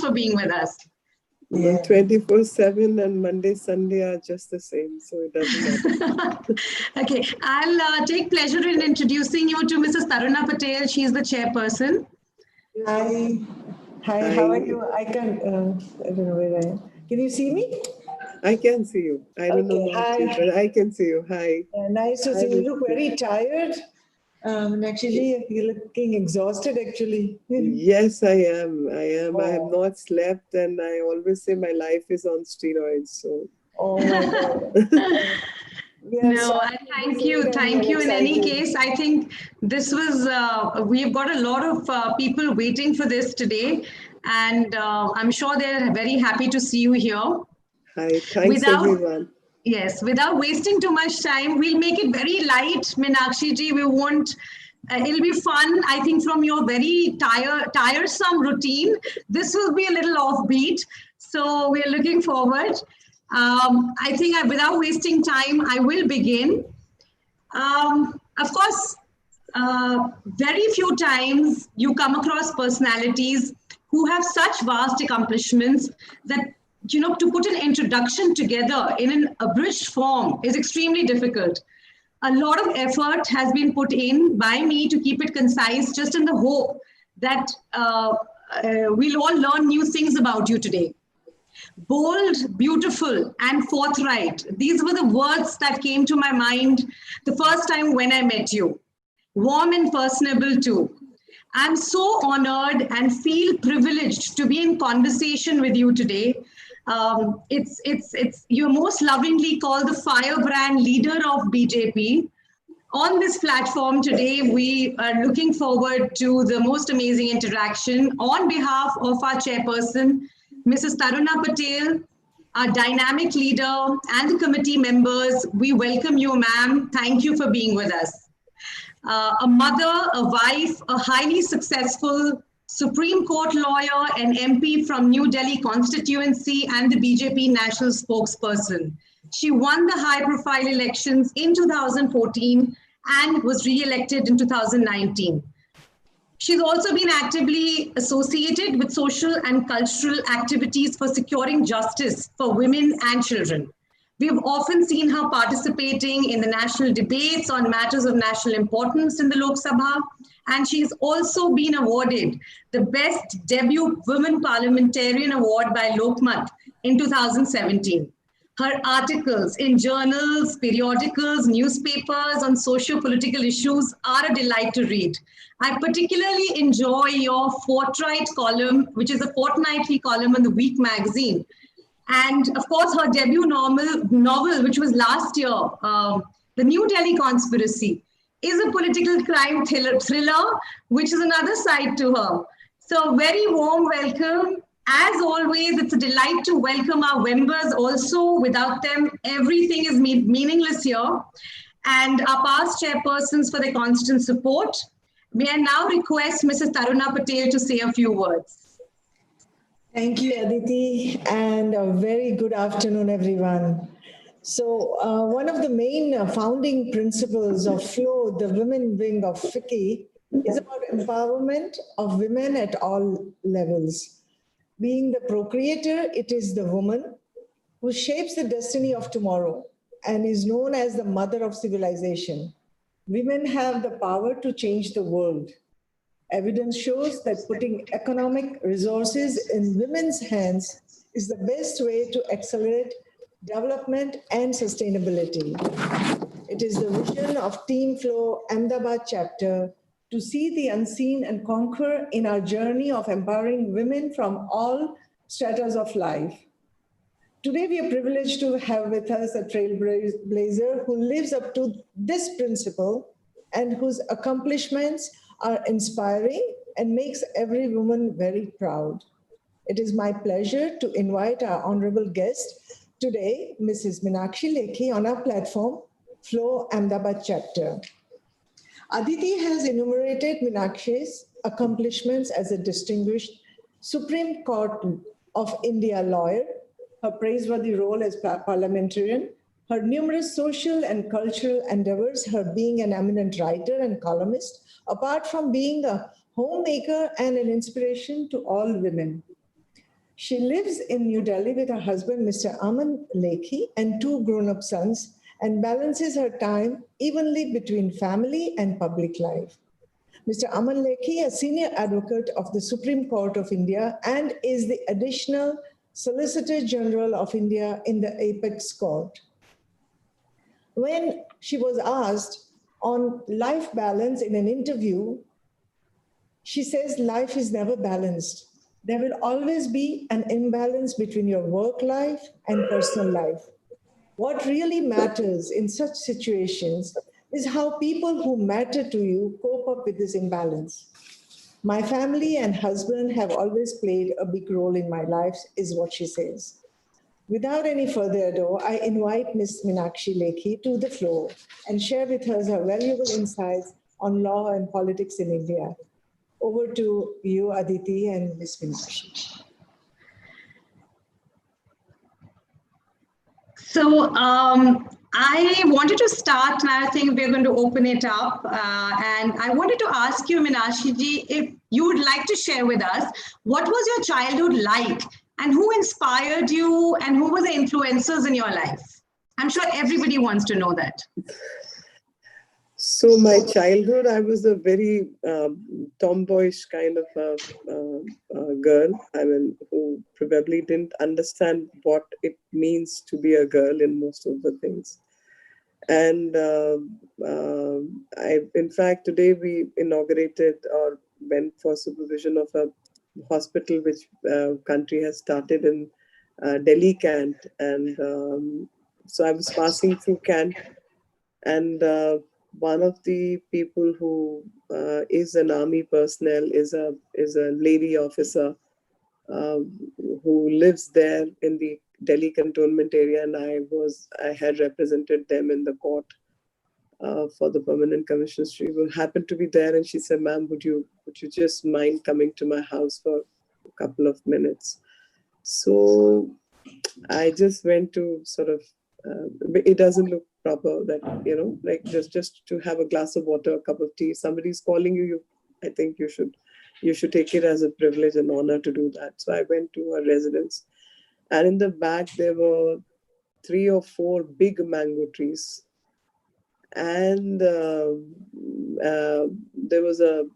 for being with us. Yeah. 24/7 and Monday, Sunday are just the same, so it doesn't matter. Okay, I'll take pleasure in introducing you to Mrs. Taruna Patel. She's the chairperson. Hi. Hi, how are you? I don't know where I am. Can you see me? I can see you. I don't know about you, but I can see you. Hi. Nice to see you. You look very tired. Actually, you're looking exhausted, actually. Yes, I am. Oh. I have not slept, and I always say my life is on steroids. So. Oh my God. No, I thank you. Thank you. In any case, I think this was, we've got a lot of people waiting for this today, and I'm sure they're very happy to see you here. Hi, thanks everyone. Yes, without wasting too much time, we'll make it very light, Meenakshi ji. We won't, it'll be fun. I think from your very tiresome routine, this will be a little offbeat. So we're looking forward. I think without wasting time, I will begin. Of course, very few times you come across personalities who have such vast accomplishments that, you know, to put an introduction together in an abridged form is extremely difficult. A lot of effort has been put in by me to keep it concise, just in the hope that we'll all learn new things about you today. Bold, beautiful, and forthright. These were the words that came to my mind the first time when I met you. Warm and personable too. I'm so honored and feel privileged to be in conversation with you today. You're most lovingly called the firebrand leader of BJP. On this platform today, we are looking forward to the most amazing interaction. On behalf of our chairperson, Mrs. Taruna Patel, our dynamic leader, and the committee members, we welcome you, ma'am. Thank you for being with us. A mother, a wife, a highly successful Supreme Court lawyer, an MP from New Delhi constituency, and the BJP national spokesperson. She won the high-profile elections in 2014 and was re-elected in 2019. She's also been actively associated with social and cultural activities for securing justice for women and children. We've often seen her participating in the national debates on matters of national importance in the Lok Sabha, and she's also been awarded the Best Debut Women Parliamentarian Award by Lokmat in 2017. Her articles in journals, periodicals, newspapers on socio-political issues are a delight to read. I particularly enjoy your Forthright column, which is a fortnightly column in the Week magazine. And of course, her debut novel, which was last year, The New Delhi Conspiracy, is a political crime thriller, which is another side to her. So very warm welcome. As always, it's a delight to welcome our members also. Without them, everything is meaningless here. And our past chairpersons for their constant support. May I now request Mrs. Taruna Patel to say a few words. Thank you, Aditi, and a very good afternoon, everyone. So one of the main founding principles of FLO, the women wing of FICCI, is about empowerment of women at all levels. Being the procreator, it is the woman who shapes the destiny of tomorrow and is known as the mother of civilization. Women have the power to change the world. Evidence shows that putting economic resources in women's hands is the best way to accelerate development and sustainability. It is the vision of Team FLO Ahmedabad chapter to see the unseen and conquer in our journey of empowering women from all stratas of life. Today, we are privileged to have with us a trailblazer who lives up to this principle and whose accomplishments are inspiring and makes every woman very proud. It is my pleasure to invite our honorable guest today, Mrs. Meenakshi Lekhi, on our platform, FLO Ahmedabad chapter. Aditi has enumerated Meenakshi's accomplishments as a distinguished Supreme Court of India lawyer, her praiseworthy role as parliamentarian, her numerous social and cultural endeavors, her being an eminent writer and columnist, apart from being a homemaker and an inspiration to all women. She lives in New Delhi with her husband, Mr. Aman Lekhi, and two grown-up sons, and balances her time evenly between family and public life. Mr. Aman Lekhi, a senior advocate of the Supreme Court of India and is the additional Solicitor General of India in the Apex Court. When she was asked on life balance in an interview, she says life is never balanced. There will always be an imbalance between your work life and personal life. What really matters in such situations is how people who matter to you cope up with this imbalance. My family and husband have always played a big role in my life, is what she says. Without any further ado, I invite Ms. Meenakshi Lekhi to the floor and share with us her valuable insights on law and politics in India. Over to you, Aditi and Ms. Meenakshi. So I wanted to start, and I think we're going to open it up. And I wanted to ask you, Meenakshi ji, if you would like to share with us, what was your childhood like, and who inspired you, and who were the influencers in your life? I'm sure everybody wants to know that. So my childhood, I was a very tomboyish kind of girl. I mean, who probably didn't understand what it means to be a girl in most of the things. And in fact, today we inaugurated or went for supervision of a hospital which country has started in Delhi, Kent. And so I was passing through Kent, and one of the people who is an army personnel is a lady officer who lives there in the Delhi cantonment area, and I had represented them in the court for the permanent commission. She happened to be there, and she said, "Ma'am, would you just mind coming to my house for a couple of minutes?" So I just went to sort of. It doesn't look proper that, like just to have a glass of water, a cup of tea. Somebody's calling you. I think you should take it as a privilege and honor to do that. So I went to her residence, and in the back there were 3 or 4 big mango trees, and there was a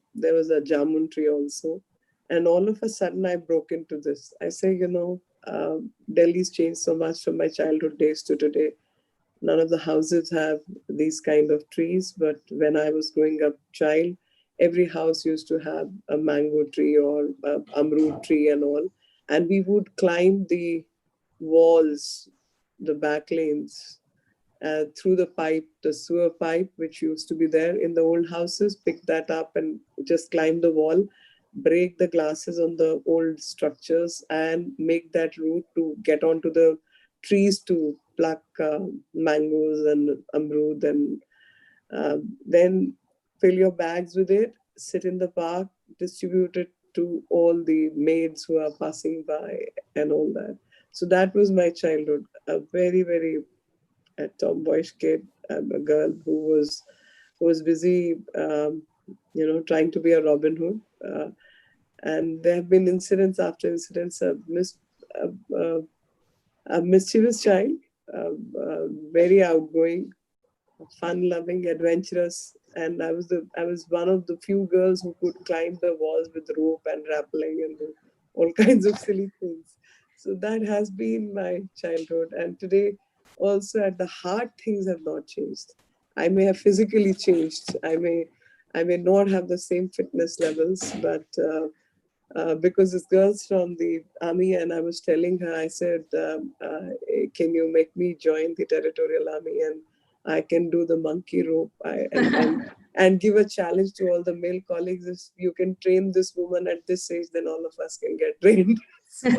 jamun tree also. And all of a sudden I broke into this. I say, Delhi's changed so much from my childhood days to today. None of the houses have these kind of trees, but when I was growing up child, every house used to have a mango tree or amrud tree and all. And we would climb the walls, the back lanes, through the sewer pipe, which used to be there in the old houses, pick that up and just climb the wall, break the glasses on the old structures, and make that route to get onto the trees to pluck mangoes and amrud, and then fill your bags with it, sit in the park, distribute it to all the maids who are passing by and all that. So that was my childhood, a very, very tomboyish kid, a girl who was busy, trying to be a Robin Hood. And there have been incidents after incidents. A mischievous child, very outgoing, fun-loving, adventurous, and I was one of the few girls who could climb the walls with rope and rappelling and do all kinds of silly things. So that has been my childhood, and today also at the heart things have not changed. I may have physically changed. I may not have the same fitness levels, but because this girl's from the army, and I was telling her, I said, can you make me join the territorial army, and I can do the monkey rope and give a challenge to all the male colleagues. If you can train this woman at this age, then all of us can get trained. So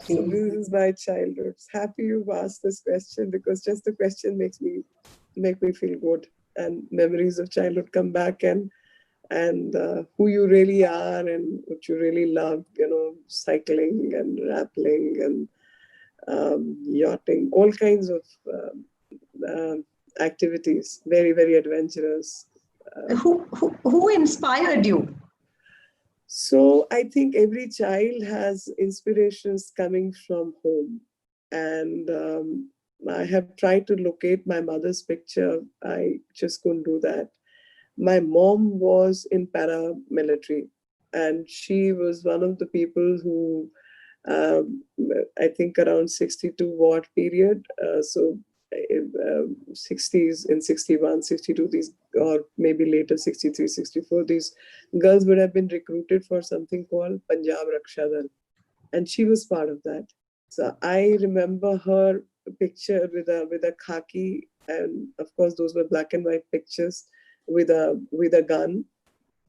this is my childhood. Happy you've asked this question, because just the question make me feel good, and memories of childhood come back, and who you really are and what you really love, cycling and rappelling and yachting, all kinds of activities, very, very adventurous. Who inspired you? So I think every child has inspirations coming from home. And I have tried to locate my mother's picture. I just couldn't do that. My mom was in paramilitary, and she was one of the people who, um, I think around 62 war period. So 60s in 61, 62, these, or maybe later 63, 64, these girls would have been recruited for something called Punjab Raksha Dal, and she was part of that. So I remember her picture with a khaki, and of course those were black and white pictures, with a gun,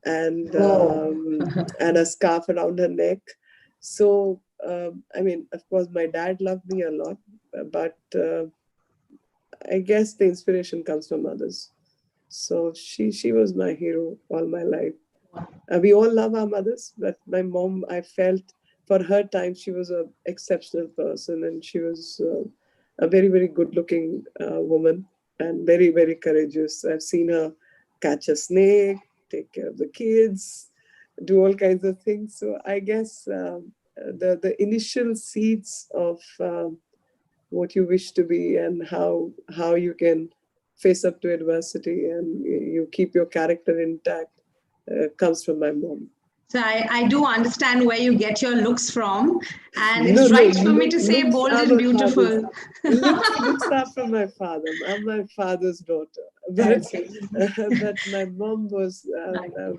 Oh. and a scarf around her neck. So I mean, of course, my dad loved me a lot, but I guess the inspiration comes from others. So she was my hero all my life. We all love our mothers, but my mom, I felt for her time, she was an exceptional person, and she was a very, very good looking woman, and very, very courageous. I've seen her catch a snake, take care of the kids, do all kinds of things. So I guess the initial seeds of what you wish to be, and how you can face up to adversity and you keep your character intact, comes from my mom. So I do understand where you get your looks from, and No, it's no, right for me to say looks bold are and my father's. beautiful. Looks are from my father. I'm my father's daughter, but Okay. but my mom was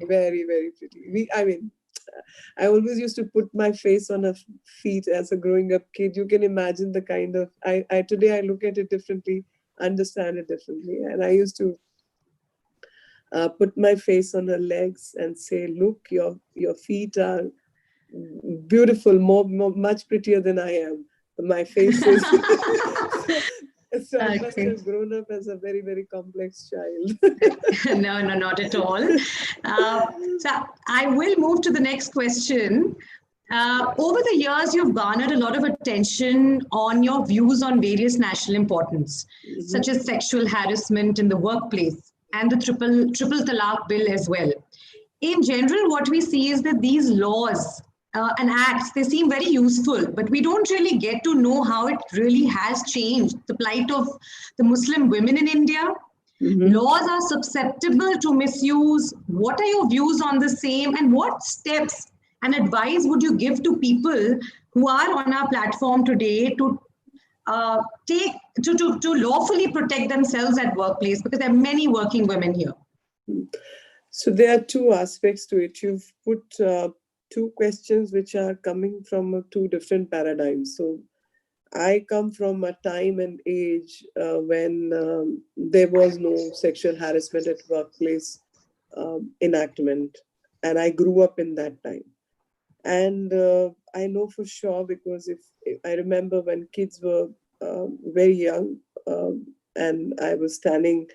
very, very pretty. I mean, I always used to put my face on her feet as a growing up kid. You can imagine the kind of I today I look at it differently, understand it differently, and I used to put my face on her legs and say, "Look, your feet are beautiful, much prettier than I am. My face is." So I must Okay. have grown up as a very, very complex child. No, no, not at all. So I will move to the next question. Over the years, you've garnered a lot of attention on your views on various national importance, such as sexual harassment in the workplace and the triple talaq bill as well. In general, what we see is that these laws and acts, they seem very useful, but we don't really get to know how it really has changed the plight of the Muslim women in India. Laws are susceptible to misuse. What are your views on the same, and what steps and advice would you give to people who are on our platform today to take to lawfully protect themselves at workplace, because there are many working women here? So there are two aspects to it. You've put two questions which are coming from two different paradigms. So I come from a time and age when there was no sexual harassment at workplace enactment, and I grew up in that time. And I know for sure, because if I remember when kids were very young, and I was standing,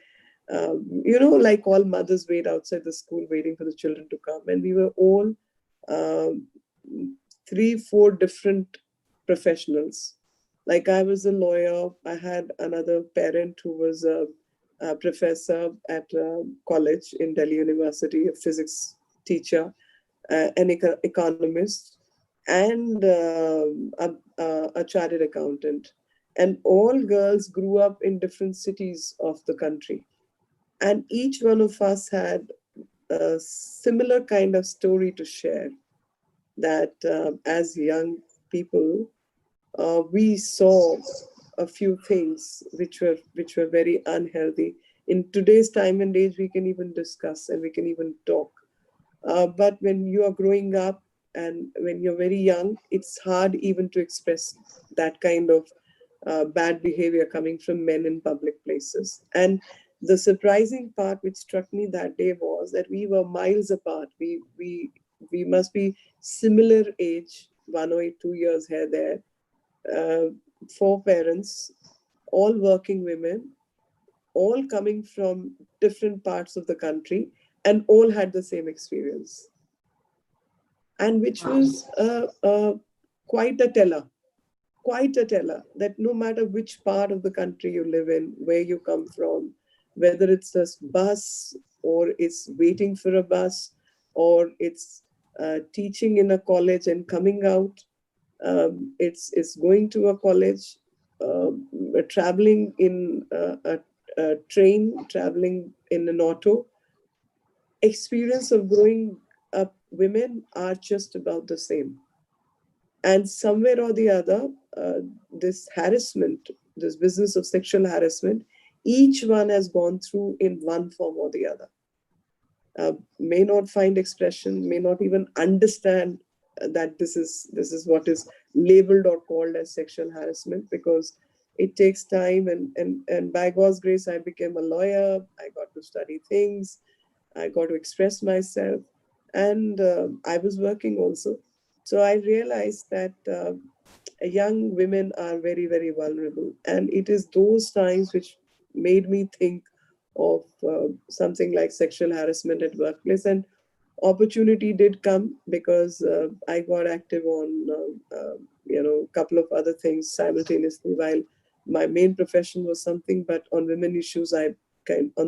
like all mothers wait outside the school waiting for the children to come, and we were all um, 3, 4 different professionals. Like I was a lawyer, I had another parent who was a professor at college in Delhi University, a physics teacher, an economist, and a chartered accountant. And all girls grew up in different cities of the country. And each one of us had a similar kind of story to share, that as young people, we saw a few things which were very unhealthy. In today's time and age, we can even discuss and we can even talk. But when you are growing up and when you're very young, it's hard even to express that kind of bad behavior coming from men in public places. And the surprising part which struck me that day was that we were miles apart. We must be similar age, 1 or 2 years here there. 4 parents, all working women, all coming from different parts of the country, and all had the same experience, and which was quite a teller, that no matter which part of the country you live in, where you come from, whether it's a bus or it's waiting for a bus, or it's teaching in a college and coming out. It's going to a college, traveling in a train, traveling in an auto. Experience of growing up, women are just about the same. And somewhere or the other, this harassment, this business of sexual harassment, each one has gone through in one form or the other. May not find expression, may not even understand that this is what is labeled or called as sexual harassment, because it takes time. And by God's grace, I became a lawyer. I got to study things. I got to express myself, and I was working also. So I realized that young women are very, very vulnerable, and it is those times which made me think of something like sexual harassment at workplace. And opportunity did come, because I got active on a couple of other things simultaneously, while my main profession was something, but on women issues on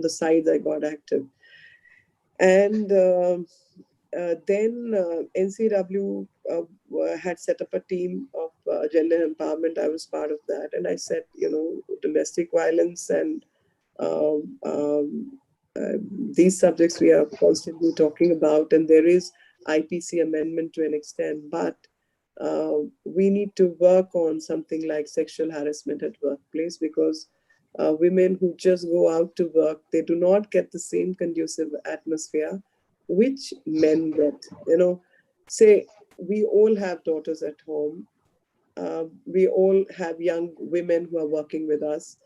the sides I got active. And then NCW had set up a team of gender empowerment. I was part of that, and I said, domestic violence and um, um, these subjects we are constantly talking about, and there is IPC amendment to an extent, but we need to work on something like sexual harassment at workplace, because women who just go out to work, they do not get the same conducive atmosphere which men get. Say we all have daughters at home. We all have young women who are working with us.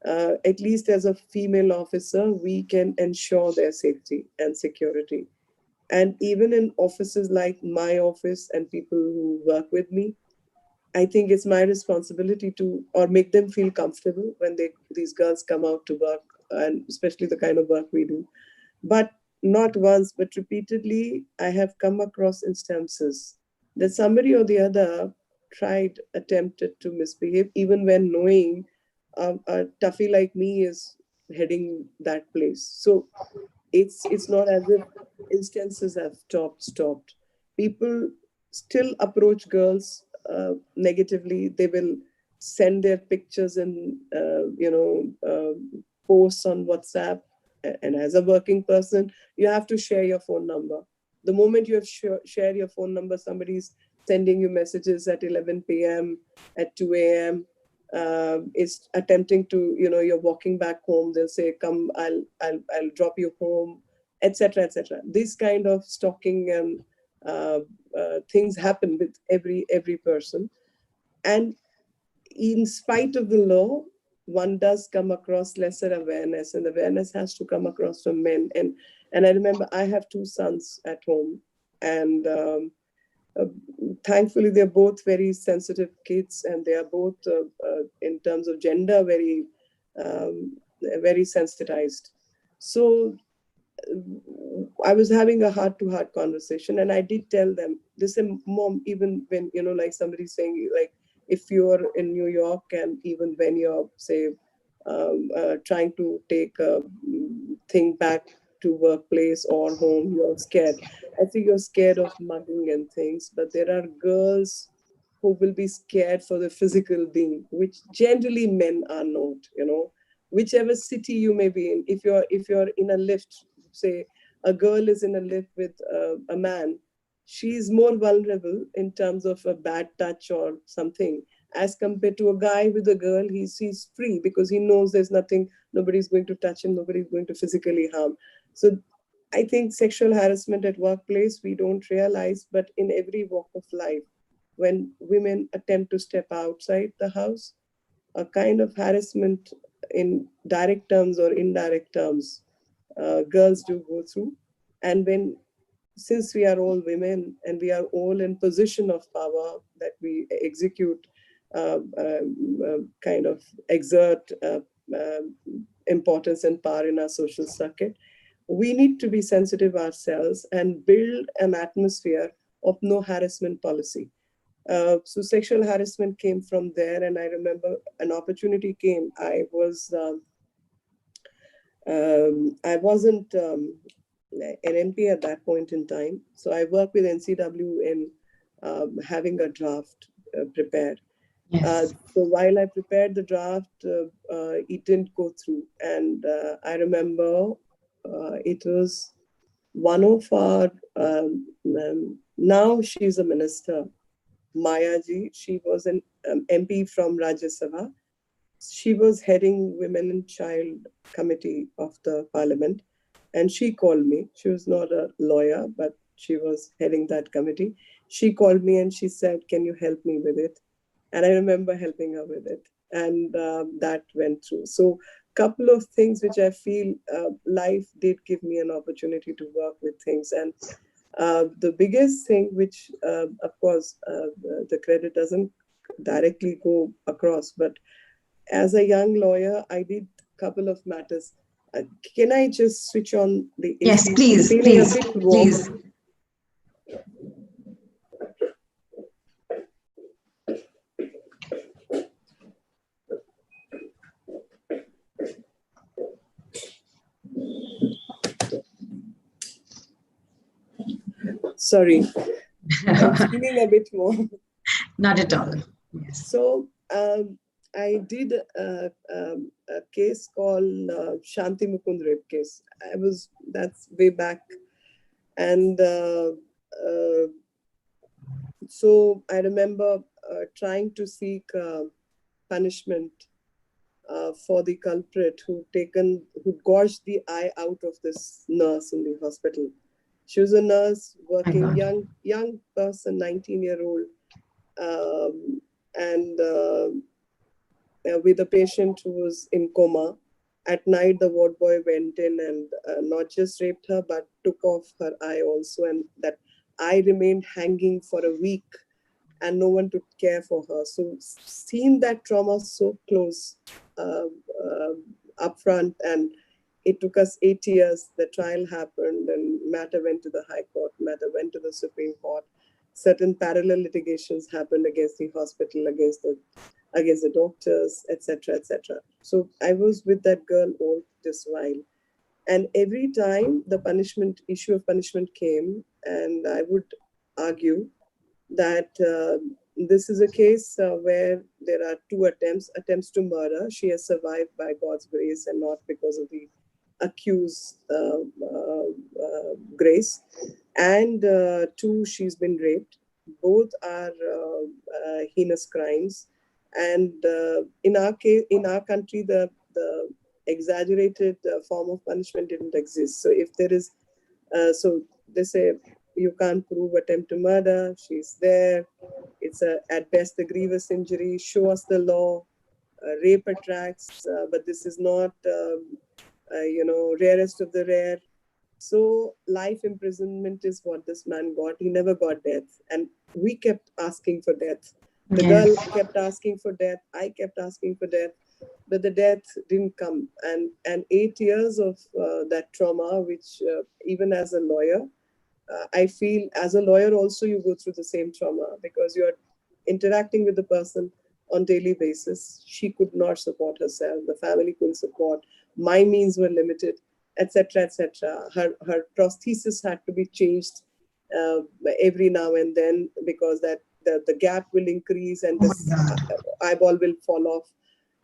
At least as a female officer, we can ensure their safety and security. And even in offices like my office and people who work with me, I think it's my responsibility to, or make them feel comfortable when these girls come out to work, and especially the kind of work we do. But not once, but repeatedly, I have come across instances that somebody or the other attempted to misbehave, even when knowing a toughie like me is heading that place. So it's not as if instances have stopped. People still approach girls negatively. They will send their pictures and posts on WhatsApp. And as a working person, you have to share your phone number. The moment you have share your phone number, somebody's sending you messages at 11 p.m., at 2 a.m. Is attempting to, you're walking back home. They'll say, "Come, I'll drop you home," etc., etc. This kind of stalking and things happen with every person. And in spite of the law, one does come across lesser awareness, and awareness has to come across from men. And I remember I have two sons at home, and uh, thankfully they're both very sensitive kids, and they are both in terms of gender very sensitized. So I was having a heart-to-heart conversation, and I did tell them, listen, Mom, even when, like somebody saying, like, if you're in New York, and even when you're, say, trying to take a thing back to workplace or home, you're scared. I think you're scared of mugging and things, but there are girls who will be scared for the physical being, which generally men are not. Whichever city you may be in, if you're in a lift, say a girl is in a lift with a man, she's more vulnerable in terms of a bad touch or something, as compared to a guy with a girl. He's free, because he knows there's nothing, nobody's going to touch him, nobody's going to physically harm. So I think sexual harassment at workplace, we don't realize, but in every walk of life, when women attempt to step outside the house, a kind of harassment in direct terms or indirect terms, girls do go through. And since we are all women and we are all in position of power, that we execute, kind of exert importance and power in our social circuit, we need to be sensitive ourselves and build an atmosphere of no harassment policy. So sexual harassment came from there, and I remember an opportunity came. I wasn't MP at that point in time. So I worked with NCW in having a draft prepared. Yes. So while I prepared the draft, it didn't go through. And I remember it was one of our, now she's a minister, Maya ji. She was an MP from Rajya Sabha. She was heading Women and Child Committee of the Parliament. And she called me. She was not a lawyer, but she was heading that committee. She called me and she said, "Can you help me with it?" And I remember helping her with it. And that went through. So couple of things which I feel life did give me an opportunity to work with things. And the biggest thing, which of course the credit doesn't directly go across, but as a young lawyer, I did a couple of matters. Can I just switch on the AC? Yes, please, Feeling please, a bit warm. please. Sorry, I'm feeling a bit more. Not at all. Yes. So I did a case called Shanti Mukund rape case. That's way back. And so I remember trying to seek punishment for the culprit who gorged the eye out of this nurse in the hospital. She was a nurse working, young person, 19-year-old, and with a patient who was in coma. At night, the ward boy went in and not just raped her, but took off her eye also. And that eye remained hanging for a week and no one took care for her. So seeing that trauma so close up front, and it took us 8 years. The trial happened and matter went to the High Court, matter went to the Supreme Court. Certain parallel litigations happened against the hospital, against the doctors, etc., etc. So I was with that girl all this while. And every time the issue of punishment came, and I would argue that this is a case where there are two attempts to murder. She has survived by God's grace and not because of the accused grace. And two, she's been raped. Both are heinous crimes. And in our case, in our country, the exaggerated form of punishment didn't exist. So if there is, so they say you can't prove attempt to murder. She's there. It's at best a grievous injury. Show us the law. Rape attracts, but this is not, rarest of the rare. So life imprisonment is what this man got. He never got death, and we kept asking for death. The girl kept asking for death. I kept asking for death, but the death didn't come. And 8 years of that trauma, which even as a lawyer, I feel as a lawyer also you go through the same trauma because you're interacting with the person on daily basis. She could not support herself. The family couldn't support. My means were limited, etc., etc. Her prosthesis had to be changed every now and then because that the gap will increase and this eyeball will fall off.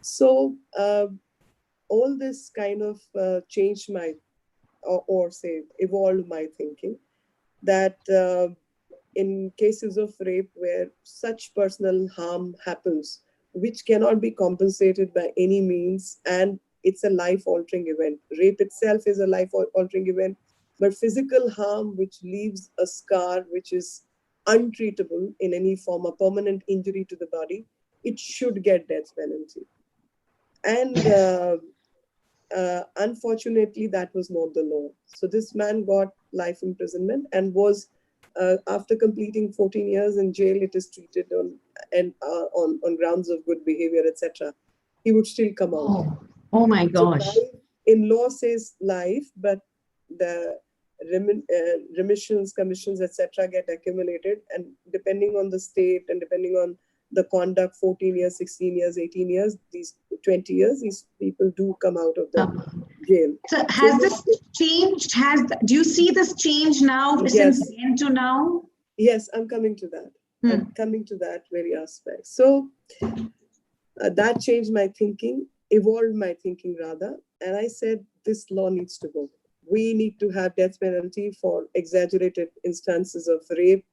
So all this kind of changed my, or say evolved my thinking that in cases of rape where such personal harm happens, which cannot be compensated by any means, and it's a life-altering event. Rape itself is a life-altering event, but physical harm which leaves a scar which is untreatable in any form, a permanent injury to the body, it should get death penalty. And unfortunately, that was not the law. So this man got life imprisonment and was, after completing 14 years in jail, it is treated on grounds of good behavior, etc. He would still come out. Oh my gosh. So in law says life, but the remissions, commissions, etc. get accumulated, and depending on the state and depending on the conduct, 14 years, 16 years, 18 years, these 20 years, these people do come out of the again. So has this changed? Do you see this change now since then to now? Yes, I'm coming to that. I'm coming to that very aspect. So that changed my thinking, evolved my thinking rather. And I said, this law needs to go. We need to have death penalty for exaggerated instances of rape,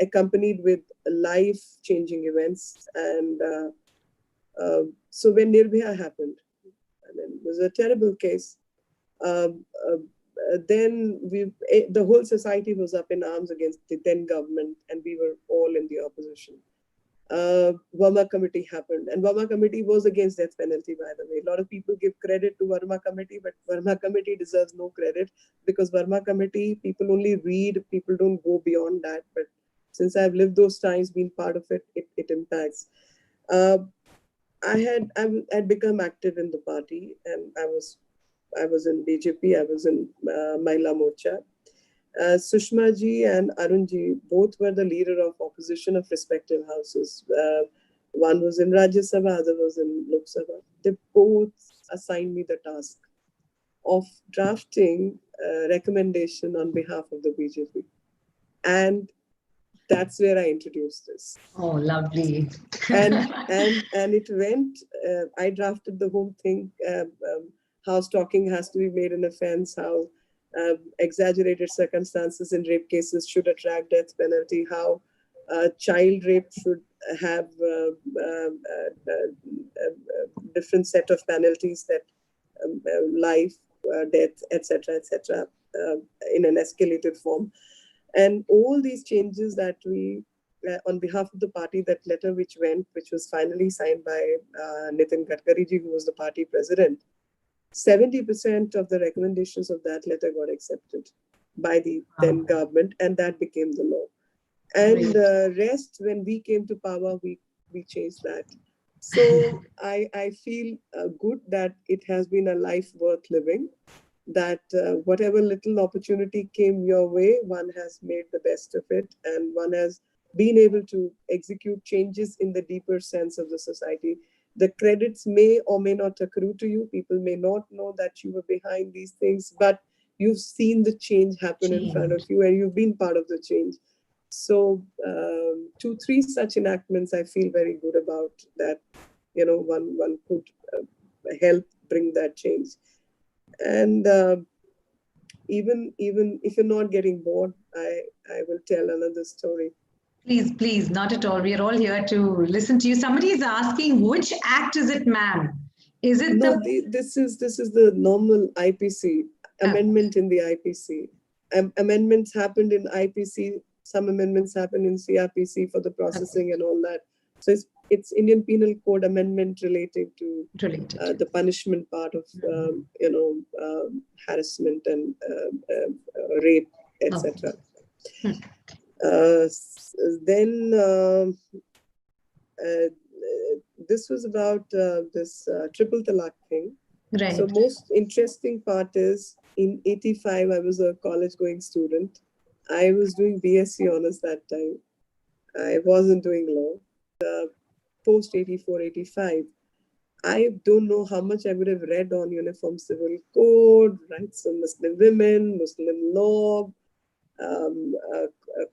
accompanied with life-changing events. And so when Nirbhaya happened, I mean, it was a terrible case. Then the whole society was up in arms against the then government, and we were all in the opposition. Verma Committee happened, and Verma Committee was against death penalty, by the way. A lot of people give credit to Verma Committee, but Verma Committee deserves no credit, because Verma Committee, people only read, people don't go beyond that. But since I've lived those times, been part of it, it impacts. I had become active in the party, and I was in BJP, I was in Mahila Morcha. Sushma ji and Arun ji both were the leader of opposition of respective houses. One was in Rajya Sabha, other was in Lok Sabha. They both assigned me the task of drafting a recommendation on behalf of the BJP. And that's where I introduced this. Oh, lovely. and it went, I drafted the whole thing, how stalking has to be made an offense, how exaggerated circumstances in rape cases should attract death penalty, how child rape should have different set of penalties, that life, death, etc., in an escalated form. And all these changes that we, on behalf of the party, that letter which was finally signed by Nitin Gadkari ji, who was the party president, 70% of the recommendations of that letter got accepted by the then government, and that became the law. And the rest, when we came to power, we changed that. So I feel good that it has been a life worth living, that whatever little opportunity came your way, one has made the best of it, and one has been able to execute changes in the deeper sense of the society. The credits may or may not accrue to you. People may not know that you were behind these things, but you've seen the change happen in front of you, and you've been part of the change. So 2-3 such enactments, I feel very good about that. You know, one could help bring that change. And even if you're not getting bored, I will tell another story. Please, not at all. We are all here to listen to you. Somebody is asking, which act is it, ma'am? Is it this is the normal IPC amendment in the IPC. Amendments happened in IPC. Some amendments happened in CRPC for the processing and all that. So it's Indian Penal Code amendment relating to the punishment part of harassment and rape, etc. Then this was about this triple talaq thing. Right. So most interesting part is, in 85, I was a college-going student. I was doing BSc honors that time. I wasn't doing law. Post 84, 85, I don't know how much I would have read on Uniform Civil Code, rights of Muslim women, Muslim law,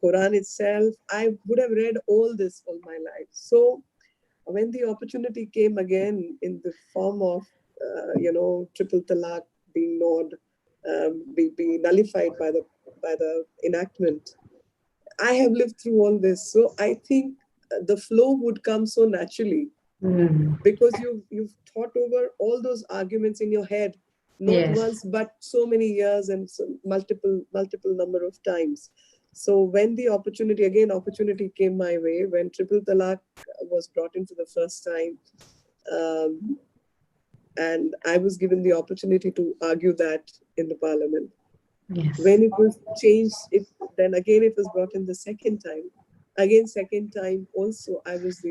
Quran itself. I would have read all this all my life. So when the opportunity came again in the form of, triple talaq being being nullified by the enactment, I have lived through all this. So I think the flow would come so naturally, because you've thought over all those arguments in your head, not once, but so many years and multiple number of times. So when the opportunity came my way, when triple talaq was brought into the first time, and I was given the opportunity to argue that in the parliament. Yes. When it was changed, then again it was brought in the second time. Again, second time also, I was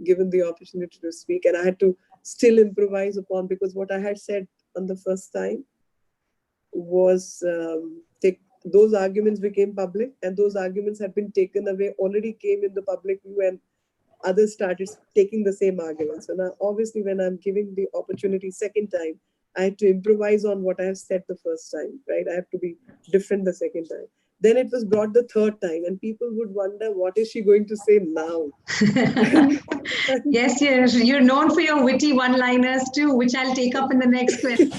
given the opportunity to speak, and I had to still improvise upon, because what I had said on the first time was those arguments became public, and those arguments had been taken away, already came in the public view, and others started taking the same arguments. So now, obviously, when I'm giving the opportunity second time, I had to improvise on what I have said the first time, right? I have to be different the second time. Then it was brought the third time, and people would wonder, what is she going to say now? Yes, you're known for your witty one-liners too, which I'll take up in the next question.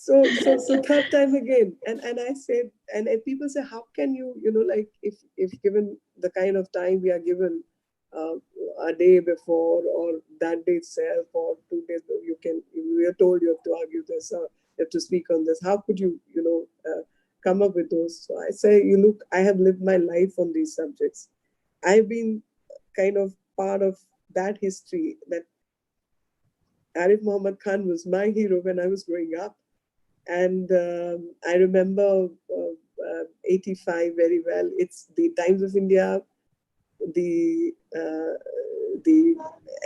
So third time again, and I said, and people say, how can you, like if given the kind of time we are given, a day before or that day itself or 2 days, we are told you have to argue this or you have to speak on this. How could you, come up with those? So I say, look, I have lived my life on these subjects. I've been kind of part of that history. That Arif Muhammad Khan was my hero when I was growing up. And I remember 85 very well. It's the Times of India, the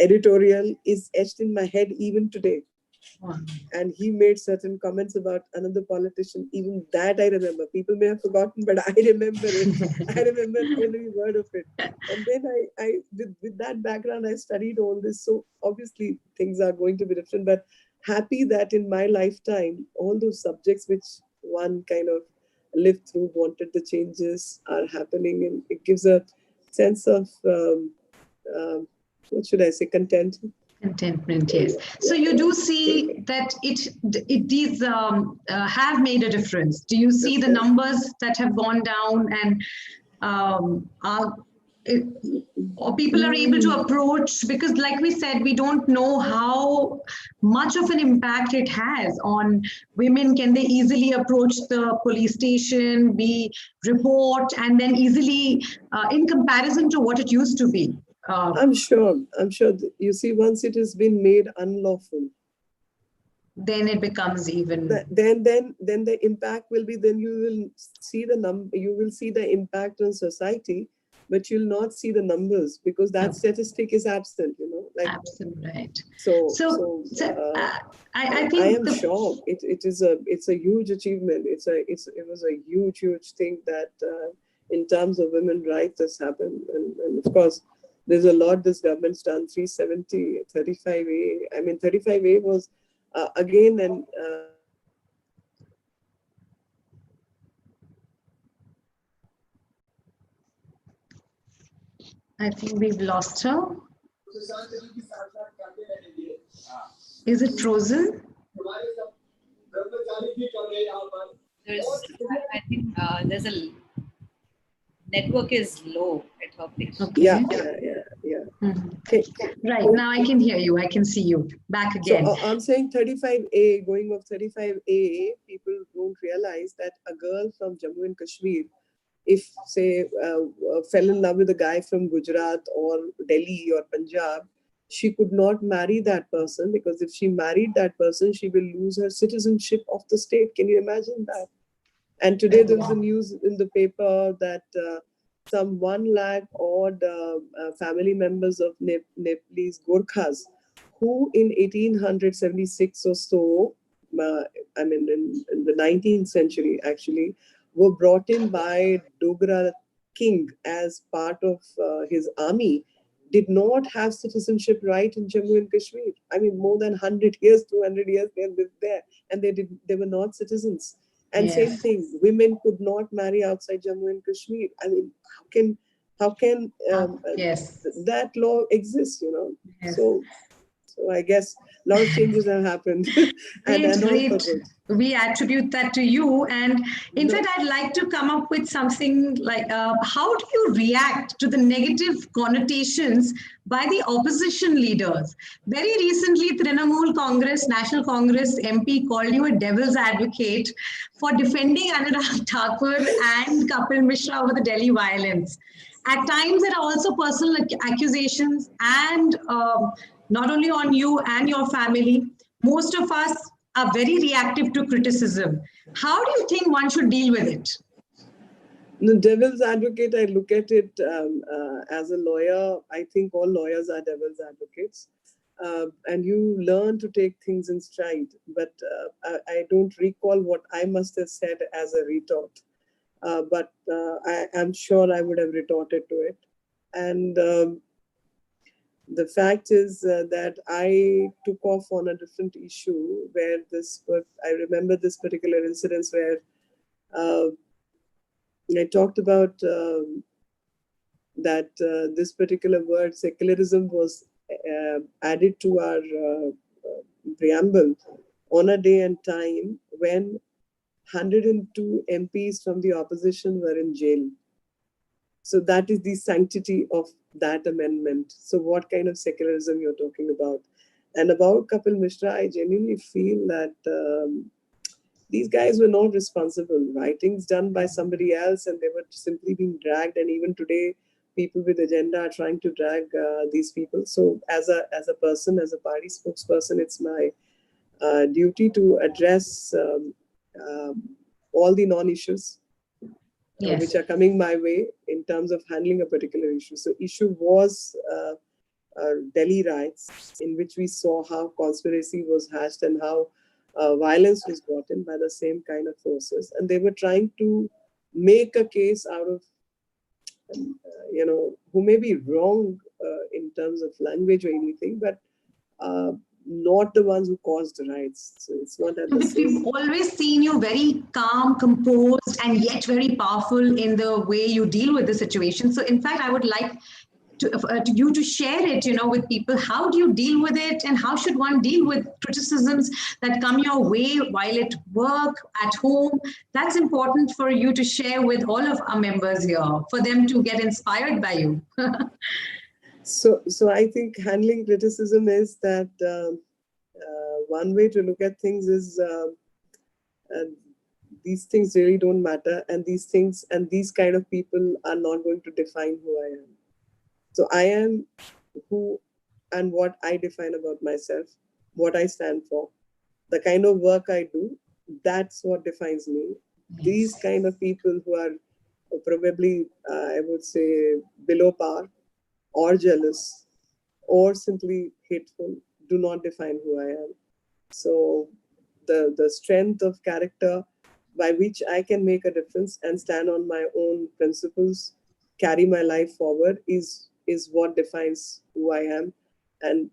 editorial is etched in my head even today. Wow. And he made certain comments about another politician. Even that I remember. People may have forgotten, but I remember it. I remember every word of it. And then I with that background, I studied all this. So obviously things are going to be different, but happy that in my lifetime, all those subjects which one kind of lived through, wanted the changes are happening, and it gives a sense of what should I say, contentment. Contentment, yes. So you do see that these have made a difference. Do you see the numbers that have gone down, and or people are able to approach? Because like we said, we don't know how much of an impact it has on women. Can they easily approach the police station, report, and then easily, in comparison to what it used to be? I'm sure. You see, once it has been made unlawful, then it becomes even. Then the impact will be. Then you will see you will see the impact on society, but you'll not see the numbers because that statistic is absent. Absolutely right. So I think I am sure it's a huge achievement. It was a huge thing that in terms of women's rights has happened, and of course. There's a lot this government's done. 370, 35A. I mean, 35A was again and I think we've lost her. Is it frozen? I think there's a network is low at her place. Okay. Yeah. Mm-hmm. Okay. Right, now I can hear you. I can see you. Back again. So I'm saying 35A, going off 35A, people don't realize that a girl from Jammu and Kashmir, if say fell in love with a guy from Gujarat or Delhi or Punjab, she could not marry that person, because if she married that person, she will lose her citizenship of the state. Can you imagine that? And today there was a news in the paper that some 1 lakh odd family members of Nepalese Gorkhas, who in 1876 or so, I mean in the 19th century actually, were brought in by Dogra king as part of his army, did not have citizenship right in Jammu and Kashmir. I mean, more than 100 years, 200 years they lived there, and they were not citizens. And Yes. same thing, women could not marry outside Jammu and Kashmir. I mean, how can yes. that law exist? Yes. So I guess a lot of changes have happened, and all for good. We attribute that to you. And in fact, I'd like to come up with something like, how do you react to the negative connotations by the opposition leaders? Very recently, Trinamool Congress, National Congress MP called you a devil's advocate for defending Anurag Thakur and Kapil Mishra over the Delhi violence. At times, there are also personal accusations, and not only on you and your family. Most of us are very reactive to criticism. How do you think one should deal with it? The devil's advocate, I look at it as a lawyer. I think all lawyers are devil's advocates. And you learn to take things in stride. But I don't recall what I must have said as a retort. But I'm sure I would have retorted to it. And The fact is that I took off on a different issue where I remember this particular incident where I talked about that this particular word secularism was added to our preamble on a day and time when 102 MPs from the opposition were in jail. So that is the sanctity of that amendment. So what kind of secularism you're talking about? And about Kapil Mishra, I genuinely feel that these guys were not responsible. Writings done by somebody else and they were simply being dragged. And even today, people with agenda are trying to drag these people. So as a person, as a party spokesperson, it's my duty to address all the non-issues Yes. which are coming my way in terms of handling a particular issue. So issue was Delhi riots, in which we saw how conspiracy was hatched and how violence was brought in by the same kind of forces. And they were trying to make a case out of, who may be wrong in terms of language or anything, but not the ones who caused the riots. So it's not at the But we've always seen you very calm, composed, and yet very powerful in the way you deal with the situation. So in fact, I would like you to share it, with people. How do you deal with it, and how should one deal with criticisms that come your way while at work, at home? That's important for you to share with all of our members here, for them to get inspired by you. So I think handling criticism is that one way to look at things is these things really don't matter, and these things and these kind of people are not going to define who I am. So I am who and what I define about myself, what I stand for, the kind of work I do, that's what defines me. These kind of people who are probably, I would say, below par or jealous or simply hateful do not define who I am. So the strength of character by which I can make a difference and stand on my own principles, carry my life forward is what defines who I am, and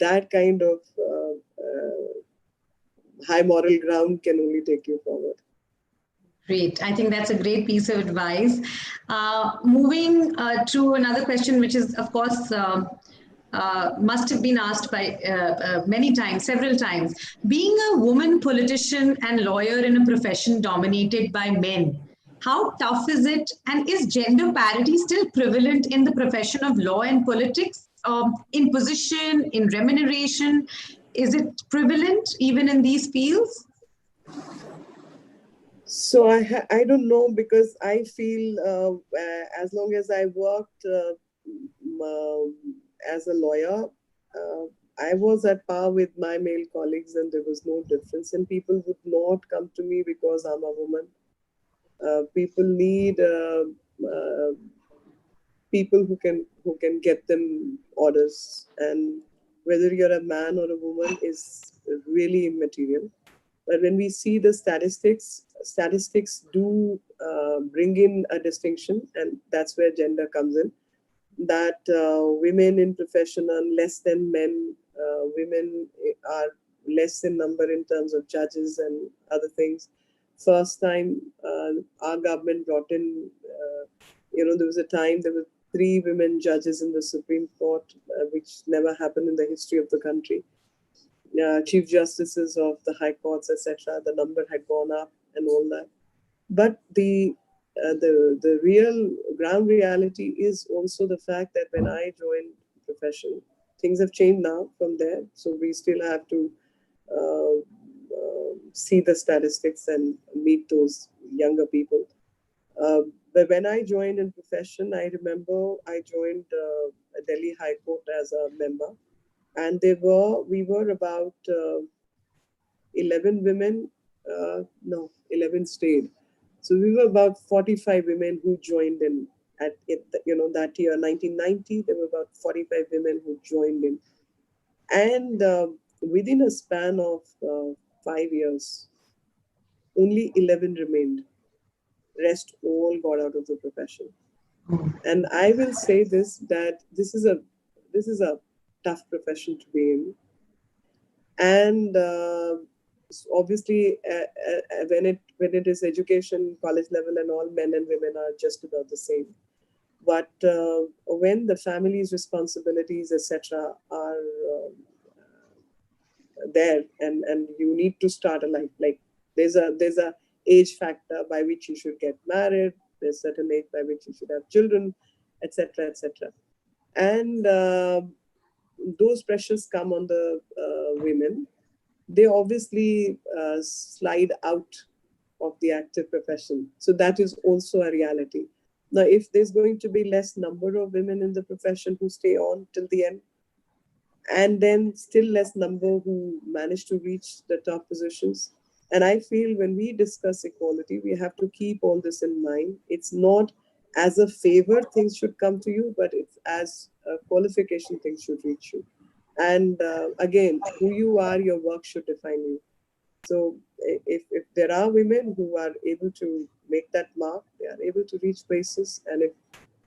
that kind of high moral ground can only take you forward. Great. I think that's a great piece of advice. Moving to another question, which is, of course, must have been asked by many times, several times. Being a woman politician and lawyer in a profession dominated by men, how tough is it? And is gender parity still prevalent in the profession of law and politics? In position, in remuneration? Is it prevalent even in these fields? So I don't know, because I feel as long as I worked as a lawyer, I was at par with my male colleagues, and there was no difference. And people would not come to me because I'm a woman. People need people who can get them orders, and whether you're a man or a woman is really immaterial. But when we see the statistics do bring in a distinction, and that's where gender comes in. That women in profession are less than men. Women are less in number in terms of judges and other things. First time our government brought in, there was a time there were 3 women judges in the Supreme Court, which never happened in the history of the country. Chief justices of the high courts, etc. The number had gone up and all that. But the real ground reality is also the fact that when I joined the profession, things have changed now from there. So we still have to see the statistics and meet those younger people. But when I joined in profession, I remember I joined Delhi High Court as a member. And we were about 11 women, 11 stayed. So we were about 45 women who joined in at it, that year, 1990, there were about 45 women who joined in. And within a span of 5 years, only 11 remained. Rest all got out of the profession. And I will say this, that this is this is a tough profession to be in. And obviously, when it is education, college level, and all, men and women are just about the same. But when the family's responsibilities, etc., are there, and you need to start a life, like there's a age factor by which you should get married. There's certain age by which you should have children, etc., etc. And those pressures come on the women. They obviously slide out of the active profession. So that is also a reality. Now, if there's going to be less number of women in the profession who stay on till the end, and then still less number who manage to reach the top positions. And I feel when we discuss equality, we have to keep all this in mind. It's not as a favor things should come to you, but it's as a qualification things should reach you. And again, who you are, your work should define you. So if there are women who are able to make that mark, they are able to reach places. And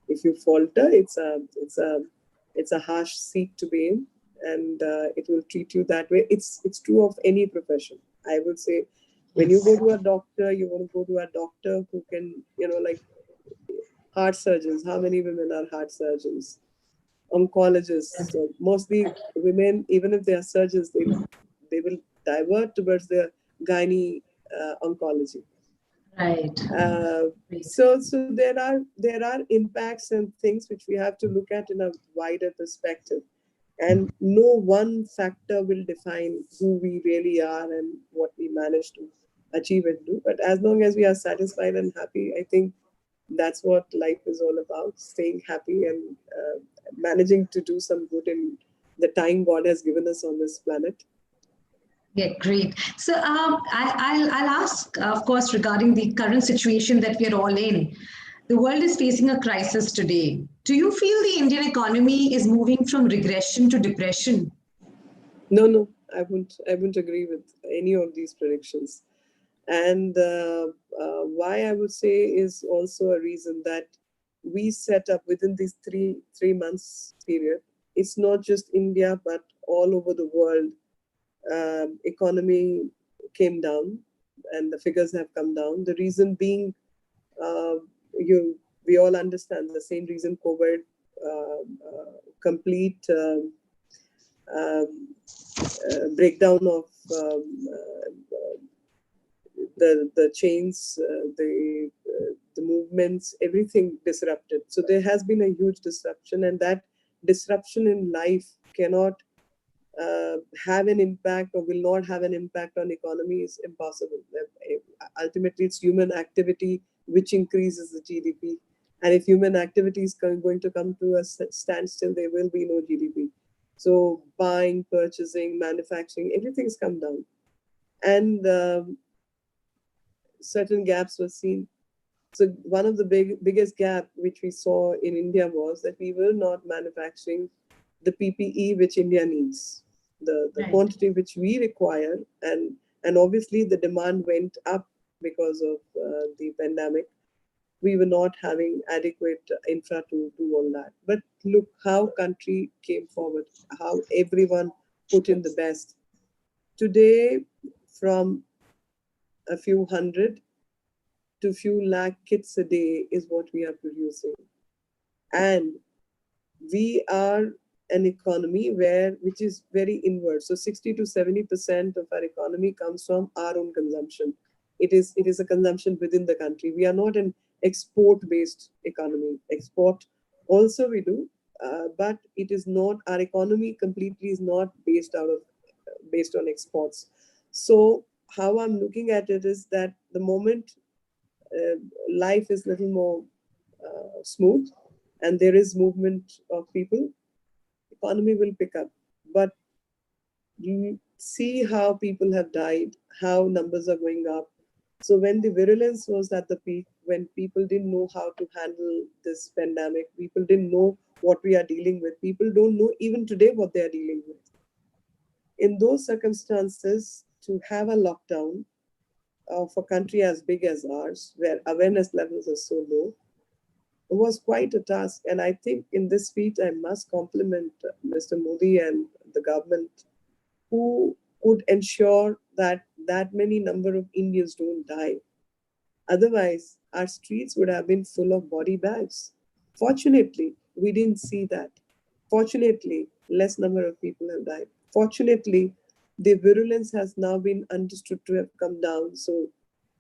if you falter, it's a harsh seat to be in, and it will treat you that way. It's true of any profession. I would say, when you go to a doctor, you want to go to a doctor who can, like heart surgeons. How many women are heart surgeons? Oncologists. So mostly women, even if they are surgeons, they will divert towards the gynae oncology. Right. So there are impacts and things which we have to look at in a wider perspective, and no one factor will define who we really are and what we manage to achieve and do. But as long as we are satisfied and happy, I think that's what life is all about: staying happy and managing to do some good in the time God has given us on this planet. Yeah, great. So I'll ask, of course, regarding the current situation that we are all in. The world is facing a crisis today. Do you feel the Indian economy is moving from regression to depression? No, I wouldn't agree with any of these predictions. And why I would say is also a reason that we set up within these three months period. It's not just India, but all over the world. Economy came down, and the figures have come down. The reason being, we all understand the same reason: COVID, complete breakdown of the chains, the movements, everything disrupted. So there has been a huge disruption, and that disruption in life cannot have an impact, or will not have an impact on economy, is impossible. Ultimately, it's human activity which increases the GDP. And if human activity is going to come to a standstill, there will be no GDP. So buying, purchasing, manufacturing, everything's come down. And certain gaps were seen. So one of the biggest gap which we saw in India was that we were not manufacturing the PPE which India needs, the Right. quantity which we require, and obviously the demand went up because of the pandemic. We were not having adequate infra to do all that. But look how country came forward, how everyone put in the best. Today, from a few hundred to few lakh kits a day is what we are producing. And we are an economy which is very inward. So 60 to 70% of our economy comes from our own consumption. It is a consumption within the country. We are not an export-based economy. Export also we do, but it is not, our economy completely is not based on exports. So how I'm looking at it is that the moment life is a little more smooth and there is movement of people, economy will pick up. But you see how people have died, how numbers are going up. So when the virulence was at the peak, when people didn't know how to handle this pandemic, people didn't know what we are dealing with. People don't know even today what they are dealing with. In those circumstances, to have a lockdown of a country as big as ours, where awareness levels are so low, was quite a task. And I think in this feat, I must compliment Mr. Modi and the government, who could ensure that that many number of Indians don't die. Otherwise, our streets would have been full of body bags. Fortunately, we didn't see that. Fortunately, less number of people have died. Fortunately, the virulence has now been understood to have come down. So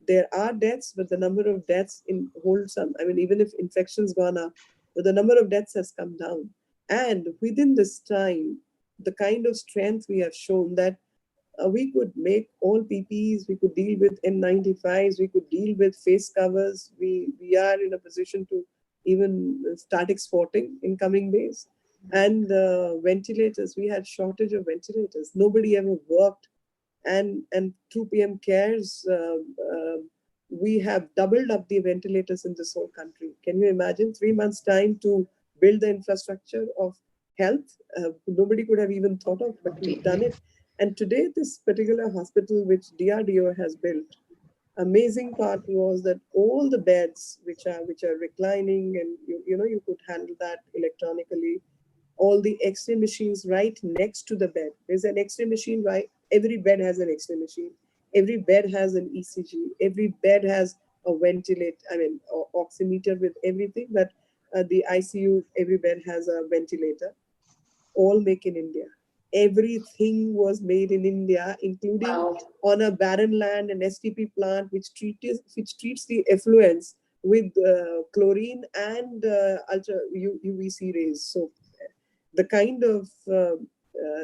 there are deaths, but the number of deaths in wholesome, I mean, even if infections gone up, but the number of deaths has come down. And within this time, the kind of strength we have shown that we could make all PPEs, we could deal with N95s, we could deal with face covers. We are in a position to even start exporting in coming days. And ventilators, we had shortage of ventilators. Nobody ever worked. And through PM Cares, we have doubled up the ventilators in this whole country. Can you imagine 3 months' time to build the infrastructure of health? Nobody could have even thought of, but we've done it. And today, this particular hospital, which DRDO has built, amazing part was that all the beds which are reclining, and you could handle that electronically. All the X-ray machines right next to the bed. There's an X-ray machine, right? Every bed has an X-ray machine. Every bed has an ECG. Every bed has a ventilator, oximeter with everything. But the ICU, every bed has a ventilator. All made in India. Everything was made in India, including on a barren land, an STP plant which treats the effluents with chlorine and ultra UVC rays. So the kind of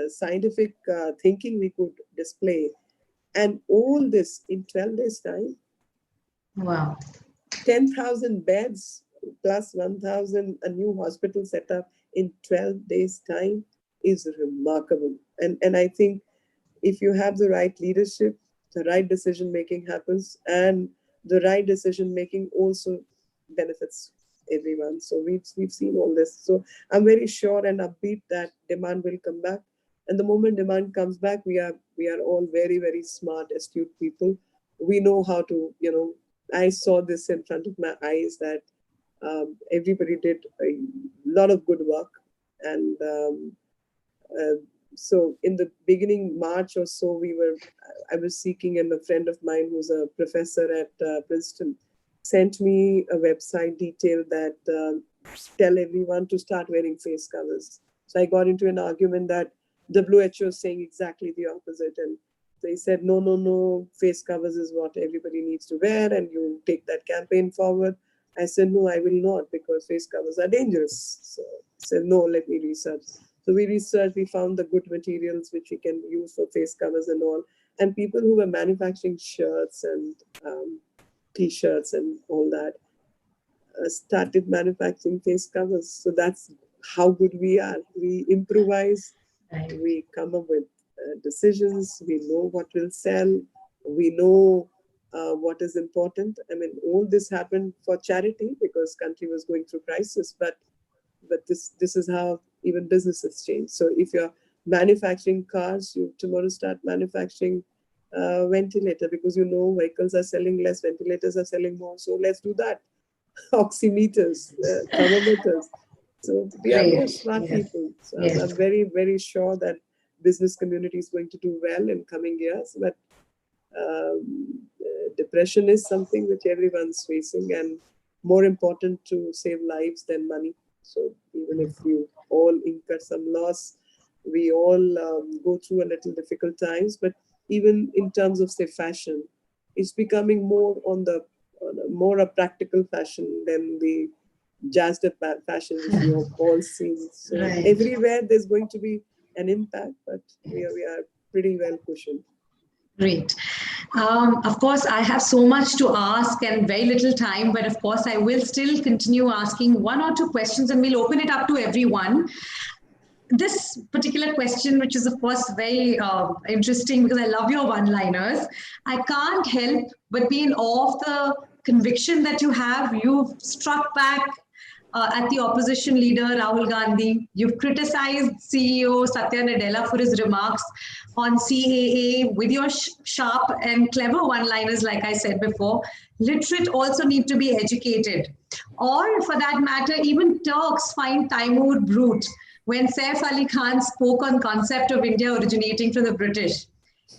scientific thinking we could display, and all this in 12 days' time. Wow. 10,000 beds plus 1,000, a new hospital set up in 12 days' time is remarkable. And I think if you have the right leadership, the right decision making happens, and the right decision making also benefits everyone. So we've seen all this. So I'm very sure and upbeat that demand will come back. And the moment demand comes back, we are all very, very smart, astute people. We know how to, I saw this in front of my eyes that everybody did a lot of good work. And so in the beginning March or so, I was seeking, and a friend of mine who's a professor at Princeton sent me a website detail that tell everyone to start wearing face covers. So I got into an argument that WHO is saying exactly the opposite. And they said, no, face covers is what everybody needs to wear, and you take that campaign forward. I said, no, I will not, because face covers are dangerous. So I said, no, let me research. So we researched, we found the good materials which we can use for face covers and all. And people who were manufacturing shirts and T-shirts and all that started manufacturing face covers. So that's how good we are. We improvise, we come up with decisions, we know what will sell, we know what is important. I mean, all this happened for charity because country was going through crisis, but this is how even businesses change. So if you're manufacturing cars, you tomorrow start manufacturing ventilator, because vehicles are selling less, ventilators are selling more. So let's do that. Oximeters, thermometers. So we are more smart people. So I'm very, very sure that business community is going to do well in coming years. But depression is something which everyone's facing, and more important to save lives than money. So even if you all incur some loss, we all go through a little difficult times. But even in terms of, say, fashion, it's becoming more on a practical fashion than the jazzed up fashion which we have all seen. So everywhere there's going to be an impact, but we are pretty well cushioned. Great. Of course, I have so much to ask and very little time, but of course, I will still continue asking one or two questions, and we'll open it up to everyone. This particular question, which is of course very interesting because I love your one-liners, I can't help but be in awe of the conviction that you have. You've struck back at the opposition leader, Rahul Gandhi. You've criticized CEO Satya Nadella for his remarks on CAA with your sharp and clever one-liners, like I said before. Literate also need to be educated. Or for that matter, even Turks find Timur brute when Saif Ali Khan spoke on concept of India originating from the British.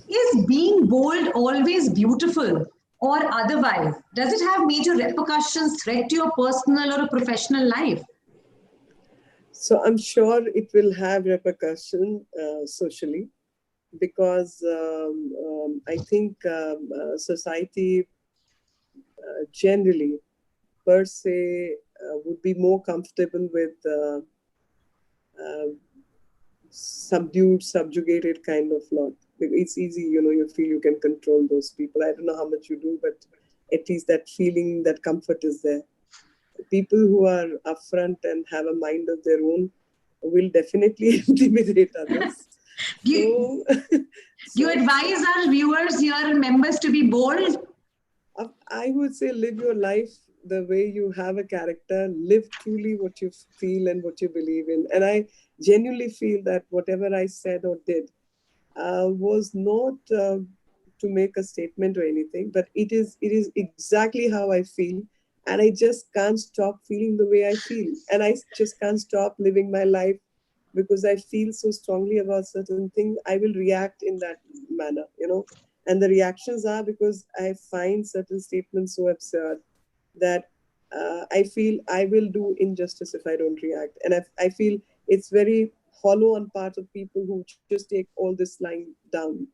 Is being bold always beautiful or otherwise? Does it have major repercussions, threat to your personal or a professional life? So I'm sure it will have repercussion socially, because I think society generally per se would be more comfortable with uh, subdued, subjugated kind of lot. It's easy, you feel you can control those people. I don't know how much you do, but at least that feeling, that comfort is there. People who are upfront and have a mind of their own will definitely intimidate others. Do you advise our viewers here and members to be bold? I would say live your life the way you have a character, live truly what you feel and what you believe in. And I genuinely feel that whatever I said or did was not to make a statement or anything, but it is exactly how I feel. And I just can't stop feeling the way I feel. And I just can't stop living my life because I feel so strongly about certain things. I will react in that manner, And the reactions are because I find certain statements so absurd that I feel I will do injustice if I don't react. And I feel it's very hollow on part of people who just take all this lying down,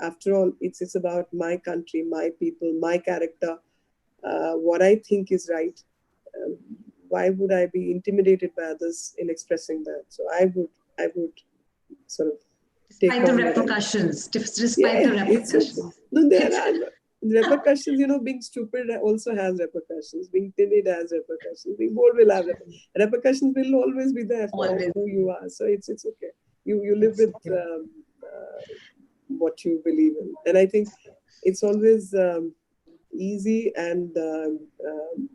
After all, it's about my country, my people, my character, what I think is right. Why would I be intimidated by others in expressing that? So I would sort of despite the repercussions. Despite the repercussions. No, there are repercussions. Being stupid also has repercussions. Being timid has repercussions. Being bold will have repercussions. Repercussions will always be there for who you are. So it's okay. You live with what you believe in, and I think it's always easy, and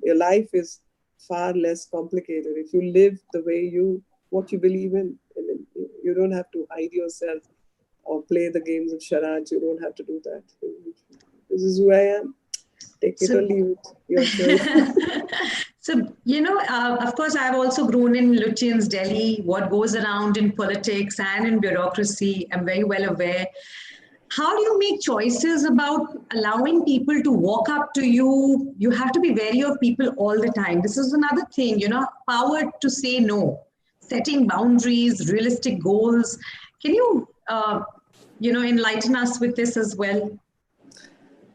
your life is far less complicated if you live the way what you believe in. I mean, you don't have to hide yourself or play the games of charades. You don't have to do that. This is who I am. Take it or leave it. Your choice. So, of course, I've also grown in Lutyens, Delhi. What goes around in politics and in bureaucracy, I'm very well aware. How do you make choices about allowing people to walk up to you? You have to be wary of people all the time. This is another thing, power to say no, setting boundaries, realistic goals. Can you, enlighten us with this as well?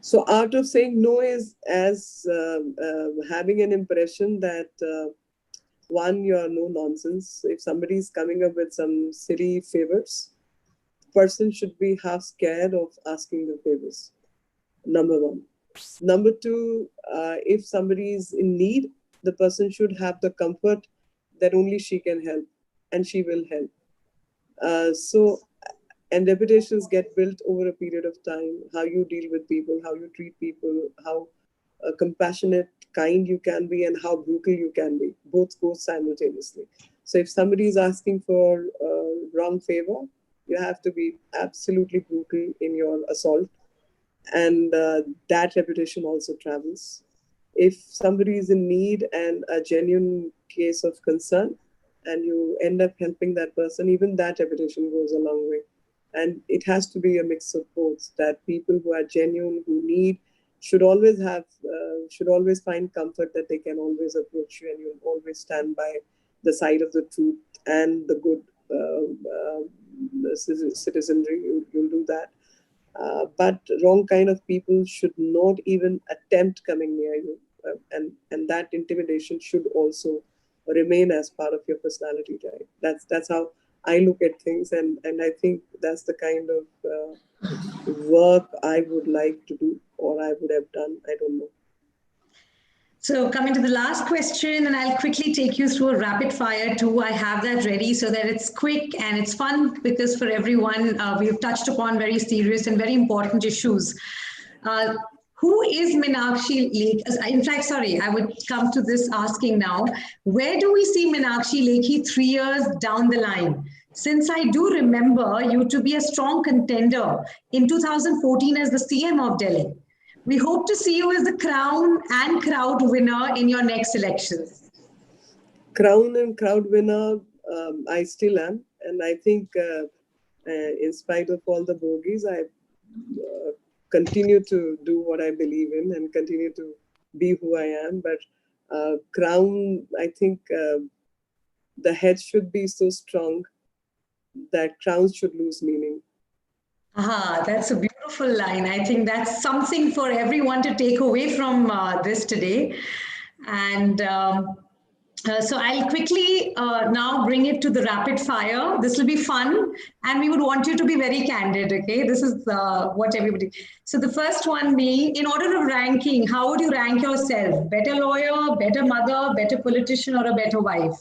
So art of saying no is as having an impression that, one, you're no nonsense. If somebody is coming up with some silly favors, person should be half scared of asking the favors. Number one. Number two, if somebody is in need, the person should have the comfort that only she can help and she will help. And reputations get built over a period of time. How you deal with people, how you treat people, how compassionate, kind you can be, and how brutal you can be. Both go simultaneously. So if somebody is asking for wrong favor, you have to be absolutely brutal in your assault. And that reputation also travels. If somebody is in need and a genuine case of concern, and you end up helping that person, even that reputation goes a long way. And it has to be a mix of both, that people who are genuine, who need, should always find comfort that they can always approach you and you'll always stand by the side of the truth and the good citizenry. You'll do that. But wrong kind of people should not even attempt coming near you. And that intimidation should also remain as part of your personality type. That's how I look at things, and I think that's the kind of work I would like to do, or I would have done. I don't know. So coming to the last question, and I'll quickly take you through a rapid fire too. I have that ready so that it's quick and it's fun, because for everyone, we've touched upon very serious and very important issues. Who is Meenakshi Lekhi? In fact, sorry, I would come to this asking now, where do we see Meenakshi Lekhi 3 years down the line? Since I do remember you to be a strong contender in 2014 as the CM of Delhi. We hope to see you as the crown and crowd winner in your next elections. Crown and crowd winner, I still am. And I think in spite of all the bogies, I continue to do what I believe in and continue to be who I am. But crown, I think the head should be so strong that crowns should lose meaning. Ah, that's a beautiful line. I think that's something for everyone to take away from this today. And so I'll quickly now bring it to the rapid fire. This will be fun, and we would want you to be very candid, okay? This is what everybody... So the first one being, in order of ranking, how would you rank yourself? Better lawyer, better mother, better politician, or a better wife?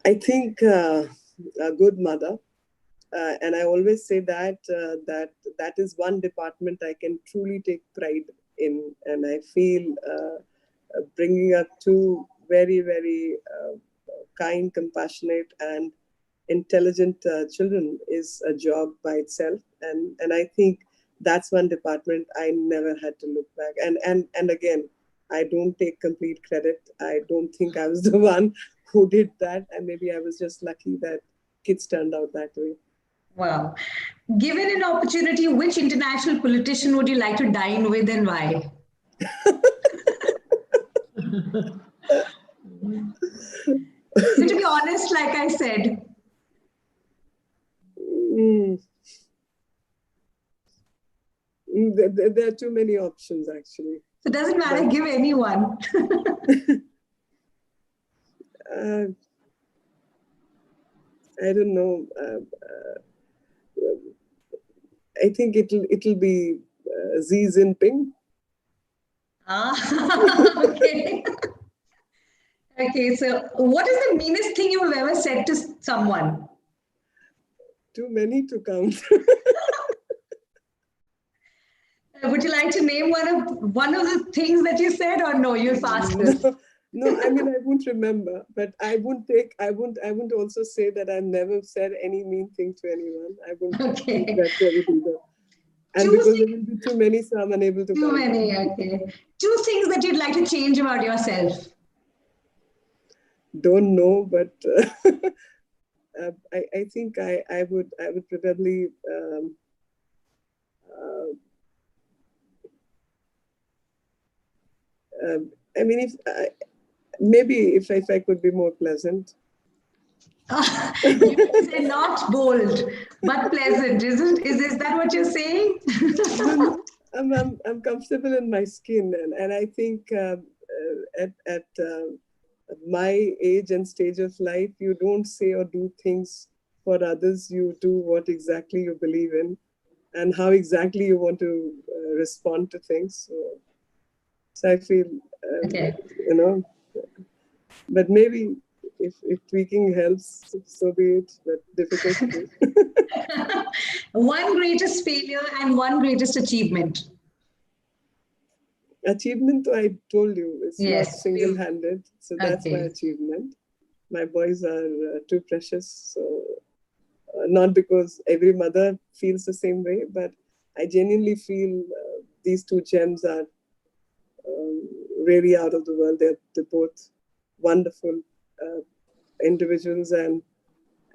I think a good mother. And I always say that that is one department I can truly take pride in. And I feel bringing up two very, very kind, compassionate, and intelligent children is a job by itself. And I think that's one department I never had to look back. And again, I don't take complete credit. I don't think I was the one who did that. And maybe I was just lucky that kids turned out that way. Wow. Given an opportunity, which international politician would you like to dine with and why? So to be honest, like I said. There are too many options, actually. So it doesn't matter, give anyone. I don't know. I think it'll be Xi Jinping. Okay. Okay, so what is the meanest thing you have ever said to someone? Too many to count. Would you like to name one of the things that you said, or no? You'll pass this. No, I mean I won't remember, but I won't also say that I've never said any mean thing to anyone. I won't take that credit either. And because there will be too many, so I'm unable to count. Too many, okay. Two things that you'd like to change about yourself. Don't know, but I think I would probably I mean, if I could be more pleasant. You say not bold, but pleasant, isn't? Is that what you're saying? No, I'm comfortable in my skin, and I think at my age and stage of life, you don't say or do things for others. You do what exactly you believe in, and how exactly you want to respond to things. So I feel, but maybe if tweaking helps, so be it, but difficult to do. One greatest failure and one greatest achievement. Achievement, I told you, it's not single-handed. So that's my achievement. My boys are too precious. So not because every mother feels the same way, but I genuinely feel these two gems are really out of the world. They're both wonderful individuals and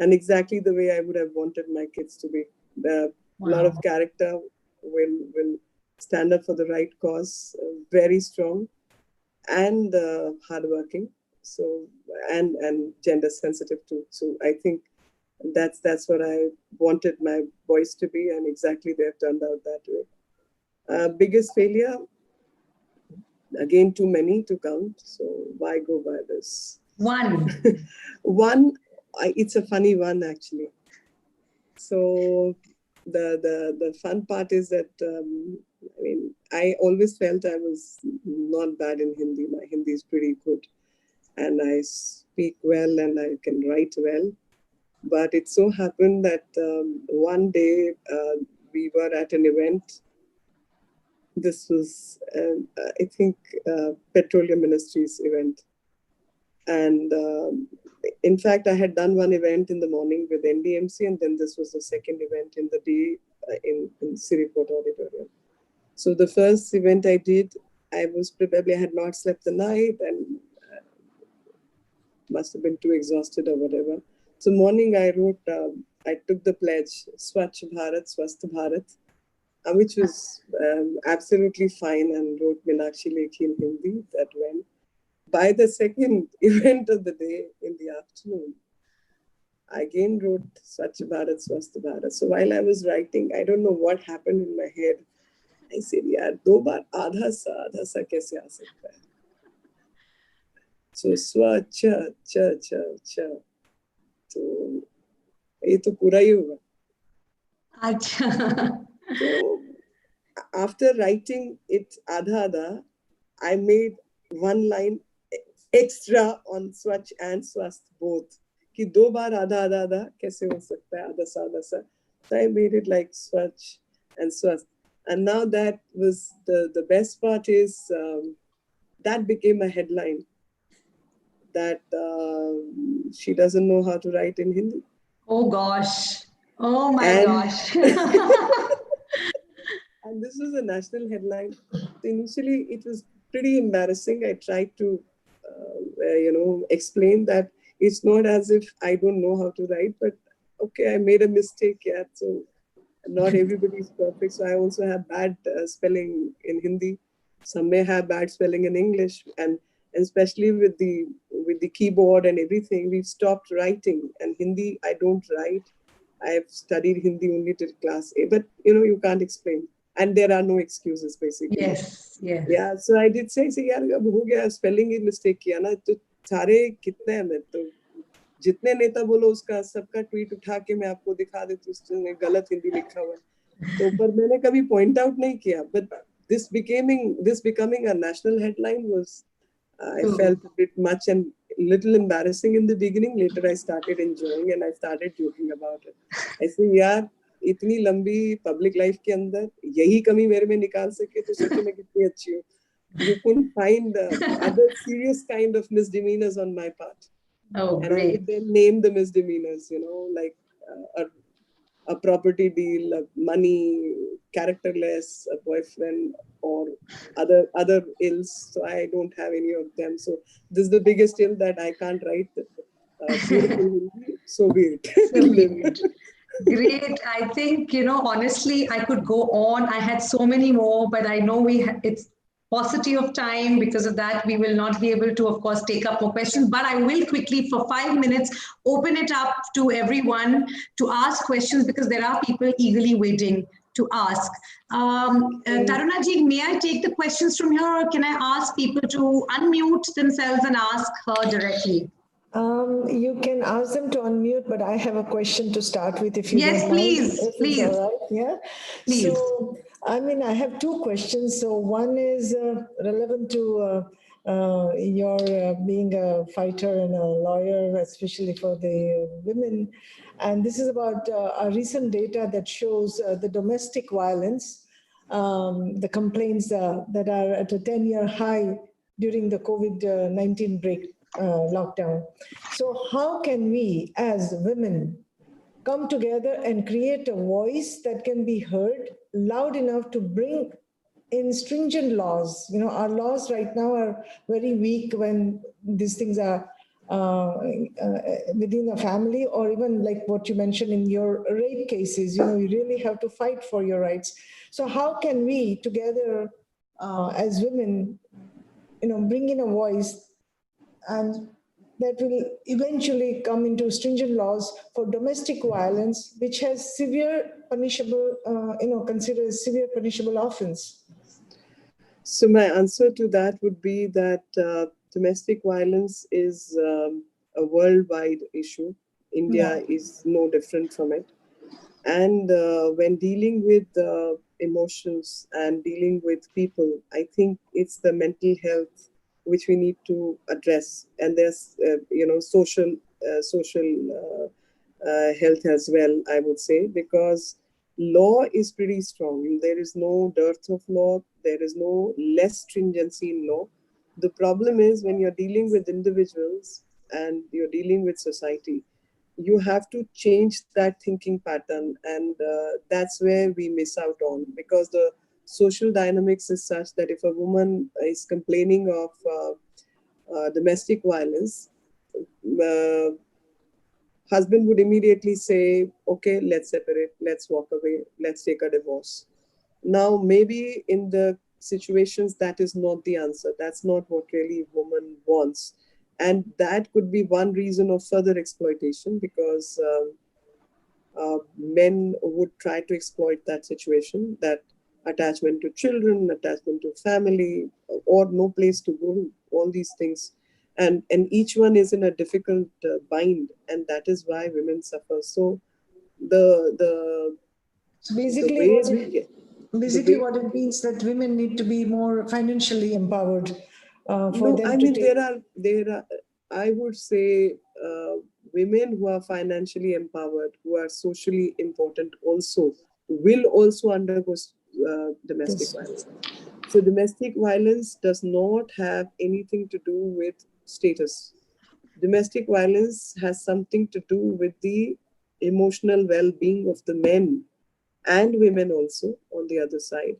exactly the way I would have wanted my kids to be. A lot of character, will stand up for the right cause, very strong and hardworking. So and gender sensitive too. So I think that's what I wanted my boys to be, and exactly they've turned out that way. Biggest failure. Again, too many to count, so why go by this? One. It's a funny one, actually. So the fun part is that I mean, I always felt I was not bad in Hindi. My Hindi is pretty good, and I speak well and I can write well. But it so happened that one day we were at an event. This was, I think, Petroleum Ministry's event. And in fact, I had done one event in the morning with NDMC, and then this was the second event in the day in Siripot Auditorium. So the first event I did, I had not slept the night and must have been too exhausted or whatever. So morning I wrote, I took the pledge, Swachh Bharat, Swasth Bharat, which was absolutely fine, and wrote Meenakshi Lekhi in Hindi. That went. By the second event of the day in the afternoon, I again wrote Swachh Bharat, Swasth Bharat. So while I was writing, I don't know what happened in my head. I said, yaar, do baar आधा सा कैसे आ सकता है? So Swachh, cha. So ये तो पूरा ही होगा. Acha. So after writing it adha, I made one line extra on Swachh and Swasth both. कि दो बार आधा कैसे हो सकता है, आधा सा. So I made it like Swachh and Swasth. And now that was the best part is that became a headline that she doesn't know how to write in Hindi. Oh gosh. Oh my gosh. And this was a national headline. So initially, it was pretty embarrassing. I tried to, explain that it's not as if I don't know how to write, but okay, I made a mistake. Yeah, so not everybody is perfect. So I also have bad spelling in Hindi. Some may have bad spelling in English, and especially with the keyboard and everything, we've stopped writing. And Hindi, I don't write. I've studied Hindi only till class A, but you can't explain. And there are no excuses, basically. Yes. Yeah, so I did say, yaar, ab ho gaya, spelling he mistake किया ना, तो सारे कितने हैं मैं तो जितने नेता बोलो उसका सबका ट्वीट उठा के मैं आपको दिखा देती हूँ उसने गलत हिंदी लिखा हुआ है तो पर मैंने कभी point out नहीं किया. But this becoming a national headline was I felt a bit much and little embarrassing in the beginning. Later I started enjoying and I started joking about it. I say, यार इतनी लंबी public life के अंदर यही कमी मेरे में निकाल सके तो सोचो मैं कितनी अच्छी हूँ. You couldn't find other serious kind of misdemeanors on my part. Oh, and great. I would then name the misdemeanors, like a property deal, money, characterless, a boyfriend, or other ills. So I don't have any of them. So this is the biggest ill that I can't write. Beautiful Hindi, so be it. Great. I think, honestly, I could go on. I had so many more, but I know it's paucity of time. Because of that, we will not be able to, of course, take up more questions. But I will quickly, for 5 minutes, open it up to everyone to ask questions because there are people eagerly waiting to ask. Taruna ji, may I take the questions from here, or can I ask people to unmute themselves and ask her directly? You can ask them to unmute, but I have a question to start with if you don't mind. Yes, please. All right, yeah. Please. So, I have two questions. So one is relevant to your being a fighter and a lawyer, especially for the women. And this is about a recent data that shows the domestic violence, the complaints that are at a 10-year high during the COVID-19 lockdown. So how can we as women come together and create a voice that can be heard loud enough to bring in stringent laws? Our laws right now are very weak when these things are within a family, or even like what you mentioned in your rape cases, you really have to fight for your rights. So how can we together as women, bring in a voice and that will eventually come into stringent laws for domestic violence, which has severe punishable, considered severe punishable offense? So my answer to that would be that domestic violence is a worldwide issue. India is no different from it. And when dealing with emotions and dealing with people, I think it's the mental health which we need to address. And there's, social health as well, I would say, because law is pretty strong. There is no dearth of law. There is no less stringency in law. The problem is when you're dealing with individuals and you're dealing with society, you have to change that thinking pattern, and that's where we miss out on, because the social dynamics is such that if a woman is complaining of domestic violence, uh, husband would immediately say, okay, let's separate, let's walk away, let's take a divorce. Now, maybe in the situations, that is not the answer. That's not what really woman wants. And that could be one reason of further exploitation, because men would try to exploit that situation, that attachment to children, attachment to family, or no place to go, all these things. And each one is in a difficult bind, and that is why women suffer. So the So the basically, ways we get, what it means that women need to be more financially empowered for no, them I to mean take. there are I would say women who are financially empowered, who are socially important, also will also undergo domestic This. violence. So domestic violence does not have anything to do with status. Domestic violence has something to do with the emotional well-being of the men and women also on the other side,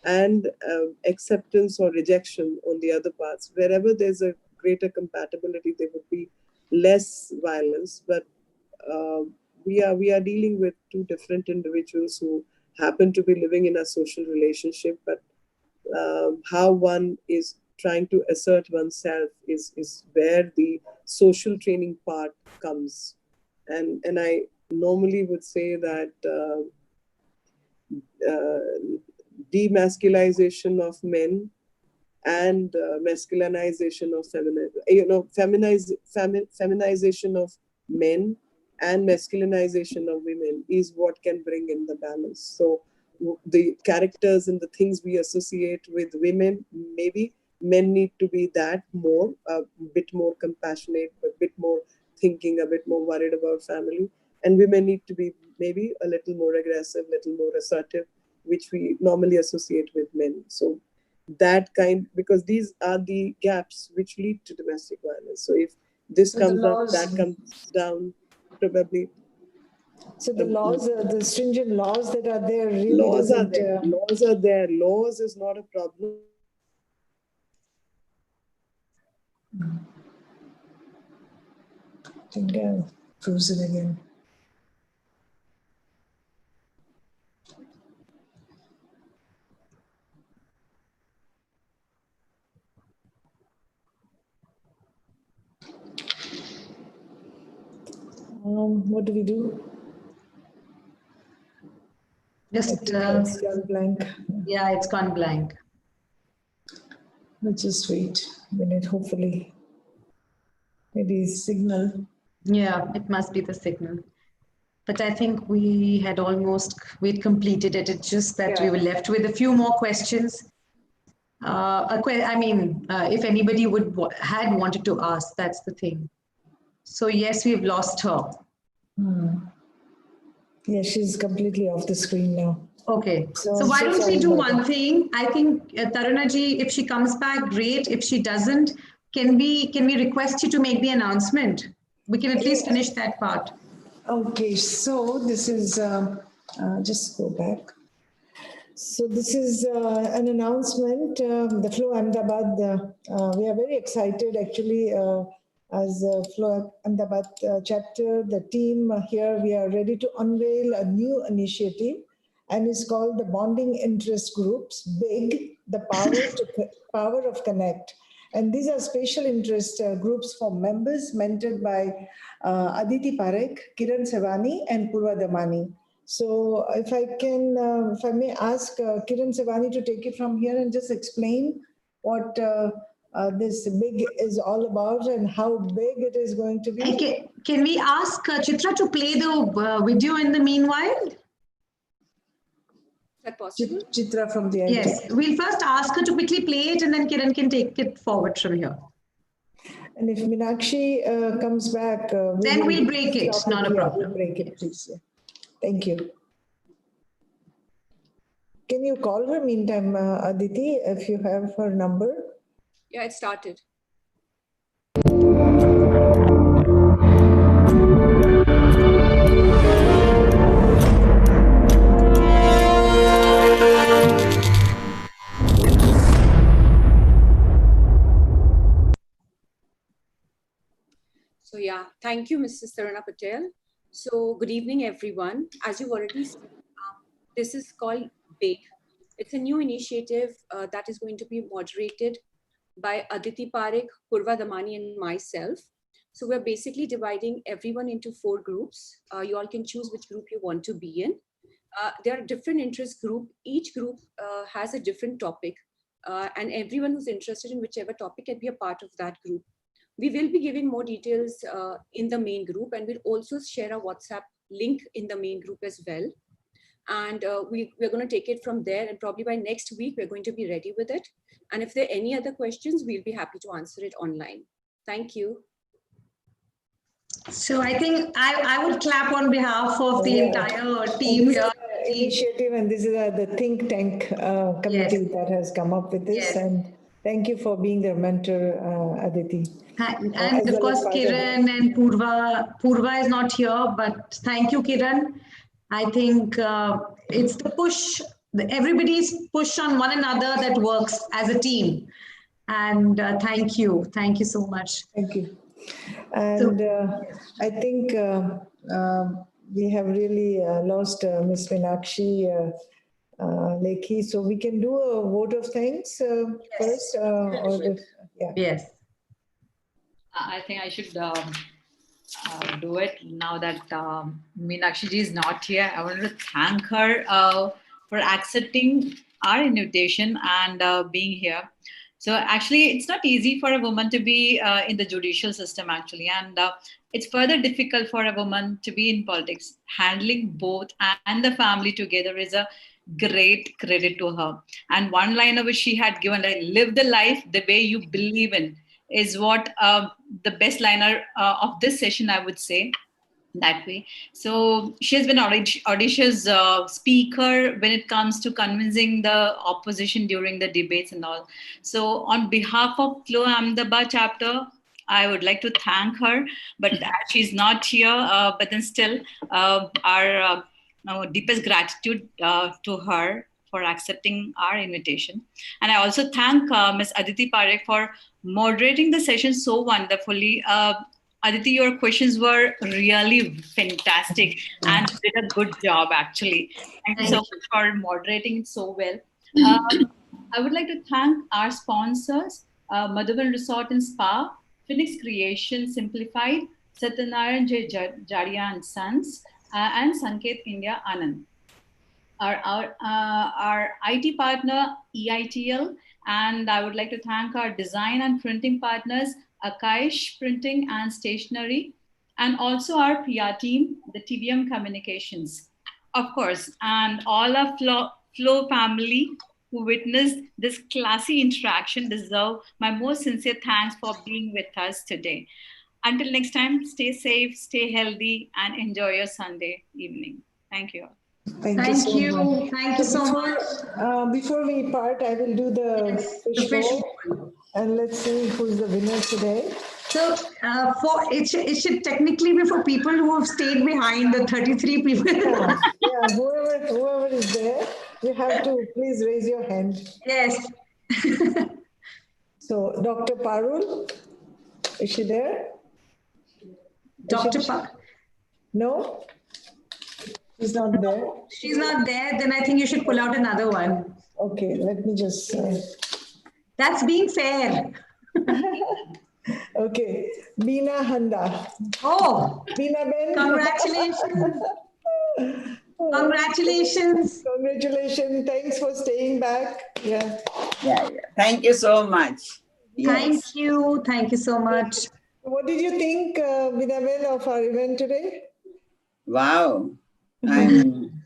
and acceptance or rejection on the other parts. Wherever there's a greater compatibility, there would be less violence. But uh, we are dealing with two different individuals who happen to be living in a social relationship, but how one is trying to assert oneself is where the social training part comes. And I normally would say that demasculization of men and masculinization of feminization of men and masculinization of women is what can bring in the balance. So the characters and the things we associate with women, maybe men need to be that more, a bit more compassionate, a bit more thinking, a bit more worried about family, and women need to be maybe a little more aggressive, little more assertive, which we normally associate with men. So that kind, because these are the gaps which lead to domestic violence. So if this So the comes up, laws. that comes down, probably. So the laws, the stringent laws that are there, really Laws are doesn't. there. Laws are there. Laws is not a problem. I think frozen again. What do we do? Just, It's gone blank. yeah, it's gone blank. Let's just wait a minute, hopefully. Maybe signal. Yeah, it must be the signal. But I think we'd completed it. It's just that we were left with a few more questions. If anybody had wanted to ask, that's the thing. So yes, we've lost her. Yeah, she's completely off the screen now. Okay. So I'm why so don't we sorry do about one that. thing? I think Taruna ji, if she comes back, great. If she doesn't, can we request you to make the announcement? We can at least finish that part. Okay, so this is, just go back. So this is an announcement, the FLO Ahmedabad. We are very excited actually as FLO Ahmedabad chapter, the team here, we are ready to unveil a new initiative, and it's called the Bonding Interest Groups, BIG, the power of connect. And these are special interest groups for members mentored by Aditi Parekh, Kiran Sevani, and Purva Damani. So if I may ask Kiran Sevani to take it from here and just explain what this BIG is all about and how big it is going to be. Okay. Can we ask Chitra to play the video in the meanwhile? Is that possible? Chitra from the Yes. We'll first ask her to quickly play it, and then Kiran can take it forward from here. And if Meenakshi comes back, then we'll break it. Not a problem. We'll break it, please. Yeah. Thank you. Can you call her meantime, Aditi, if you have her number? Yeah, it started. So yeah, thank you, Mrs. Taruna Patel. So good evening, everyone. As you've already seen, this is called BAKE. It's a new initiative that is going to be moderated by Aditi Parekh, Purva Damani, and myself. So we're basically dividing everyone into 4 groups. You all can choose which group you want to be in. There are different interest group. Each group has a different topic, and everyone who's interested in whichever topic can be a part of that group. We will be giving more details in the main group, and we'll also share a WhatsApp link in the main group as well. And we're going to take it from there, and probably by next week, we're going to be ready with it. And if there are any other questions, we'll be happy to answer it online. Thank you. So I think I would clap on behalf of the entire team here. Initiative, and this is the think tank committee that has come up with this. Yes. And thank you for being their mentor, Aditi. And of course, Kiran and Purva. Purva is not here, but thank you, Kiran. I think it's the push, everybody's push on one another that works as a team. And thank you so much. Thank you. And I think we have really lost Ms. Meenakshi Lekhi. So we can do a vote of thanks first. Yes. I think I should do it now that Meenakshi ji is not here. I want to thank her for accepting our invitation and being here. So actually, it's not easy for a woman to be in the judicial system, actually. And it's further difficult for a woman to be in politics. Handling both and the family together is a great credit to her. And one liner which she had given, like, live the life the way you believe in, is what the best liner of this session, I would say. That way. So she has been an audacious speaker when it comes to convincing the opposition during the debates and all. So on behalf of FLO Ahmedabad chapter, I would like to thank her, but she's not here, but then still our deepest gratitude to her for accepting our invitation. And I also thank Ms. Aditi Parekh for moderating the session so wonderfully. Aditi, your questions were really fantastic and did a good job, actually. Thank you so much for moderating it so well. I would like to thank our sponsors, Madhuban Resort and Spa, Phoenix Creation Simplified, Satyanarayan J. Jadia and Sons, and Sanket India Anand. Our IT partner, EITL, and I would like to thank our design and printing partners, Akaish Printing and Stationery, and also our PR team, the TBM Communications, of course, and all our FLO family who witnessed this classy interaction deserve my most sincere thanks for being with us today. Until next time, stay safe, stay healthy, and enjoy your Sunday evening. Thank you. Thank you so much. Thank you so much. Before we part, I will do the fish bowl. And let's see who's the winner today. So it should technically be for people who have stayed behind, the 33 people. Yeah, whoever is there, you have to please raise your hand. Yes. So Dr. Parul, is she there? Dr. Parul? No? She's not there. She's not there. Then I think you should pull out another one. Okay, let me just... That's being fair. Okay, Beena Handa. Oh, Beena Ben. Congratulations. Congratulations. Congratulations. Thanks for staying back. Yeah. Thank you so much. Yes. Thank you. Thank you so much. What did you think, Beena Ben, of our event today? Wow. I'm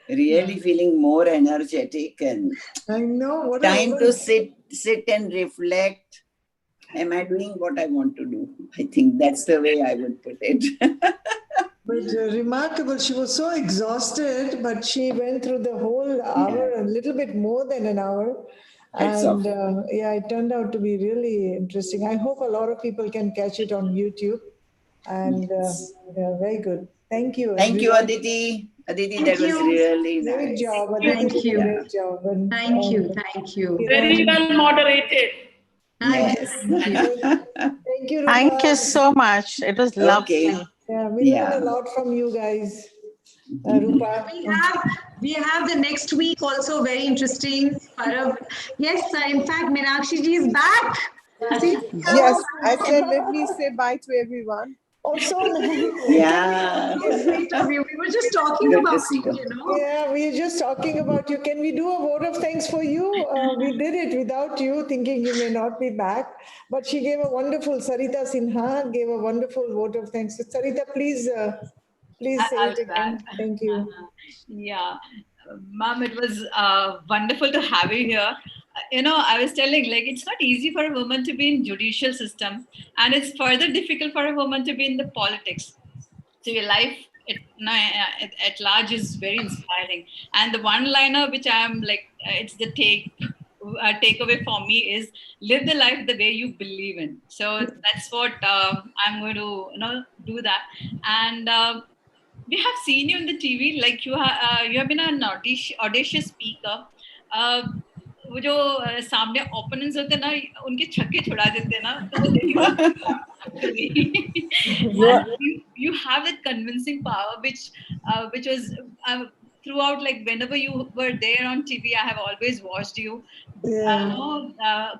really feeling more energetic and I know. What time to sit and reflect. Am I doing what I want to do? I think that's the way I would put it. But remarkable. She was so exhausted, but she went through the whole hour, a little bit more than an hour. And yeah, it turned out to be really interesting. I hope a lot of people can catch it on YouTube. And yeah, very good. Thank you, Thank you, everyone. Aditi. Aditi, Thank that was you. really Great nice. job. Aditi Thank did a you. great job. And, Thank you. Thank you. Very well moderated. Thank you. Yes. Thank you. Thank you, Rupa. Thank you so much. It was lovely. Okay. Yeah, we learned Yeah. a lot from you guys. Rupa. We have the next week also very interesting. Yes, in fact, Meenakshi ji is back. See? Yes, I said, let me say bye to everyone. Also, nice. Yeah. So sweet of you. We were just talking Good to about see you, you. you know. Yeah, we were just talking about you. Can we do a vote of thanks for you? We did it without you, thinking you may not be back. But she gave a wonderful, Sarita Sinha gave a wonderful vote of thanks. So, Sarita, please say I'll it again. Thank you. Yeah, ma'am, it was wonderful to have you here. I was telling, like, it's not easy for a woman to be in judicial system, and it's further difficult for a woman to be in the politics. So your life at large is very inspiring. And the one liner which I'm like, it's the takeaway for me is live the life the way you believe in. So that's what I'm going to do that. And we have seen you in the TV, like you have been an audacious speaker. वो जो सामने opponents होते हैं ना उनके छक्के छुड़ा देते हैं ना तो वो देखना actually. And you have that convincing power which was throughout, like whenever you were there on TV, I have always watched you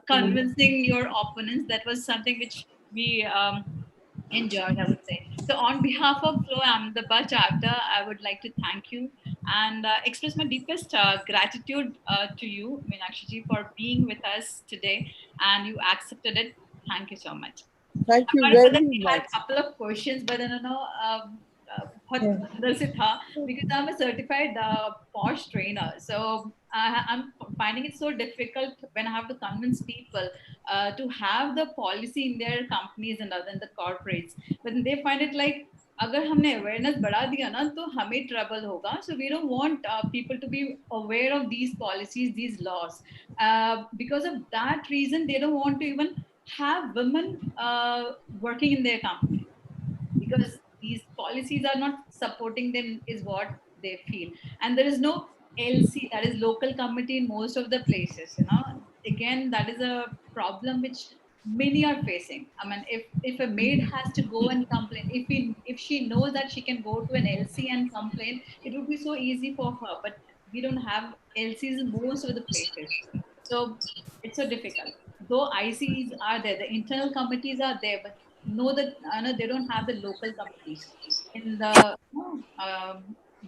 convincing your opponents. That was something which we enjoyed, I would say. So on behalf of FLO Ahmedabad chapter, I would like to thank you and express my deepest gratitude to you, Meenakshi ji, for being with us today, and you accepted it. Thank you so much. Thank you I very had much. a couple of questions, but then बहुत अंदर से था because I'm a certified posh trainer, so I'm finding it so difficult when I have to convince people to have the policy in their companies and other in the corporates, but they find it like अगर हमने awareness बढ़ा दिया ना तो हमें trouble होगा. So we don't want people to be aware of these policies, these laws. Because of that reason, they don't want to even have women working in their company because these policies are not supporting them, is what they feel. And there is no LC, that is local committee, in most of the places. Again, that is a problem which many are facing. I mean, if a maid has to go and complain, if she knows that she can go to an LC and complain, it would be so easy for her. But we don't have LCs in most of the places, so it's so difficult. Though ICs are there, the internal committees are there, but they don't have the local committees in the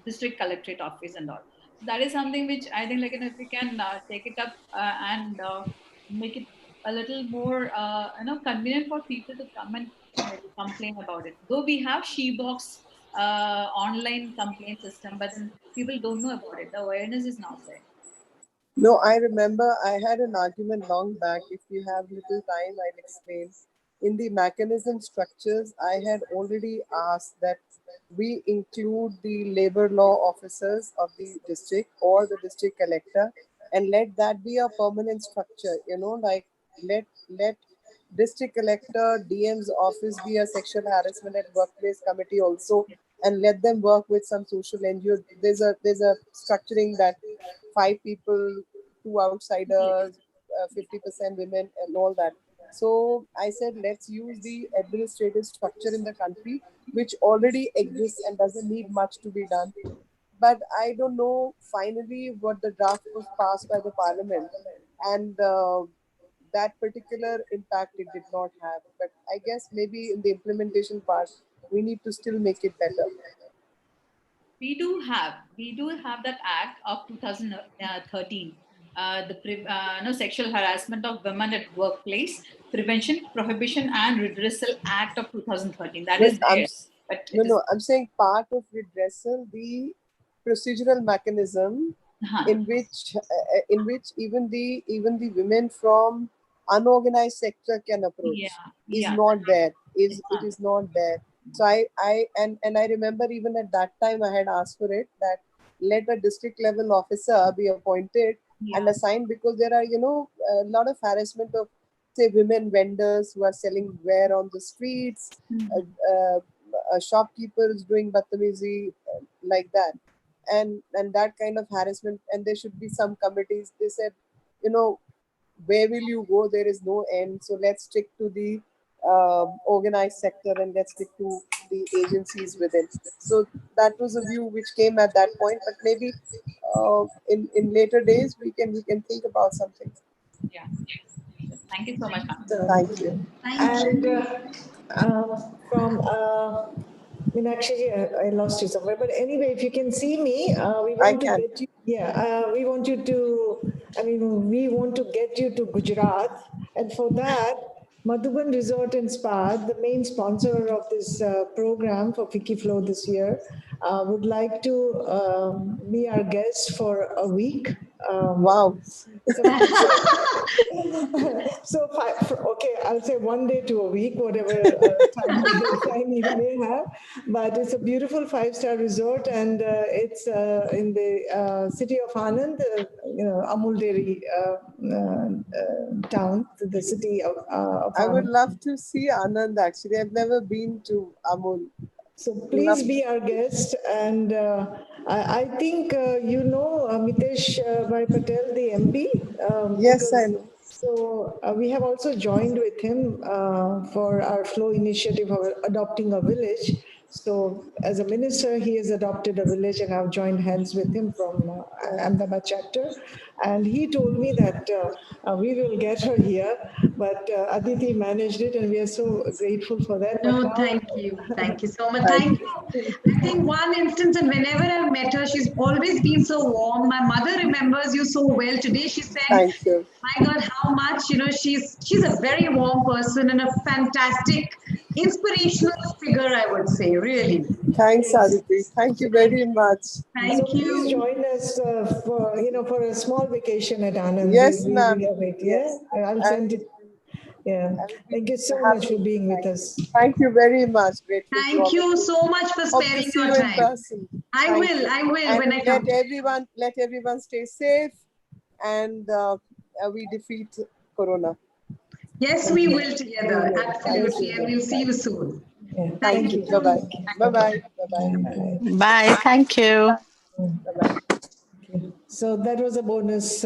district collectorate office and all. So that is something which I think, like, if we can take it up and make it a little more convenient for people to come and complain about it. Though we have SheBox online complaint system, but then people don't know about it. The awareness is not there. No, I remember I had an argument long back. If you have little time, I'll explain. In the mechanism structures, I had already asked that we include the labor law officers of the district or the district collector, and let that be a permanent structure. Like let district collector, DM's office be a sexual harassment at workplace committee also, and let them work with some social NGO. There's a structuring that 5 people, 2 outsiders, 50% women, and all that. So I said, let's use the administrative structure in the country, which already exists and doesn't need much to be done. But I don't know finally what the draft was passed by the parliament, and that particular impact it did not have. But I guess maybe in the implementation part, we need to still make it better. We do have that act of 2013, the sexual harassment of women at workplace prevention, prohibition and redressal act of 2013. That is there. But I'm saying part of redressal, the procedural mechanism in which even the women from unorganized sector can approach is not there. It is not there. So I remember even at that time I had asked for it, that let a district level officer be appointed and a sign, because there are, a lot of harassment of, say, women vendors who are selling ware on the streets, shopkeepers doing badtamizi, like that. And that kind of harassment, and there should be some committees. They said, where will you go? There is no end. So let's stick to the organized sector, and let's stick to the agencies within. So that was a view which came at that point. But maybe in later days we can think about something. Yeah. Thank you so much, ma'am. Thank you. And from Meenakshi, I lost you somewhere. But anyway, if you can see me, we want to get you. Yeah, we want you to. We want to get you to Gujarat, and for that, Madhuban Resort and Spa, the main sponsor of this program for FICCI Flow this year, would like to be our guest for a week. Wow. Okay, I'll say 1 day to a week, whatever time you may have. But it's a beautiful 5-star resort, and it's in the city of Anand, Amul Dairy town, the city of I would Anand. love to see Anand, actually. I've never been to Amul. So please be our guest, and I think Mitesh Bhai Patel, the MP. Yes, I know. So we have also joined with him for our FLO initiative of adopting a village. So as a minister, he has adopted a village, and I've joined hands with him from Ahmedabad chapter. And he told me that we will get her here, but Aditi managed it, and we are so grateful for that. No, thank you. Thank you so much. Thank you. I think one instance, and whenever I've met her, she's always been so warm. My mother remembers you so well. Today she said, thank you. My God, how much, she's a very warm person and a fantastic, inspirational figure, I would say, really. Thanks, Aditi. Thank you very much. Thank you. Please join us for a small vacation at Anand. Yes, ma'am. Yes. I'll send it. Yeah. Thank you so much for being with us. Thank you very much. Grateful. Thank you so much for sparing your time. In person. I will. And when I come. Let everyone stay safe, and we defeat Corona. Yes, we will together. Absolutely. And we'll see you soon. Yeah. Thank you. Bye-bye. Bye-bye. Bye-bye. Bye. Thank you. Bye-bye. So that was a bonus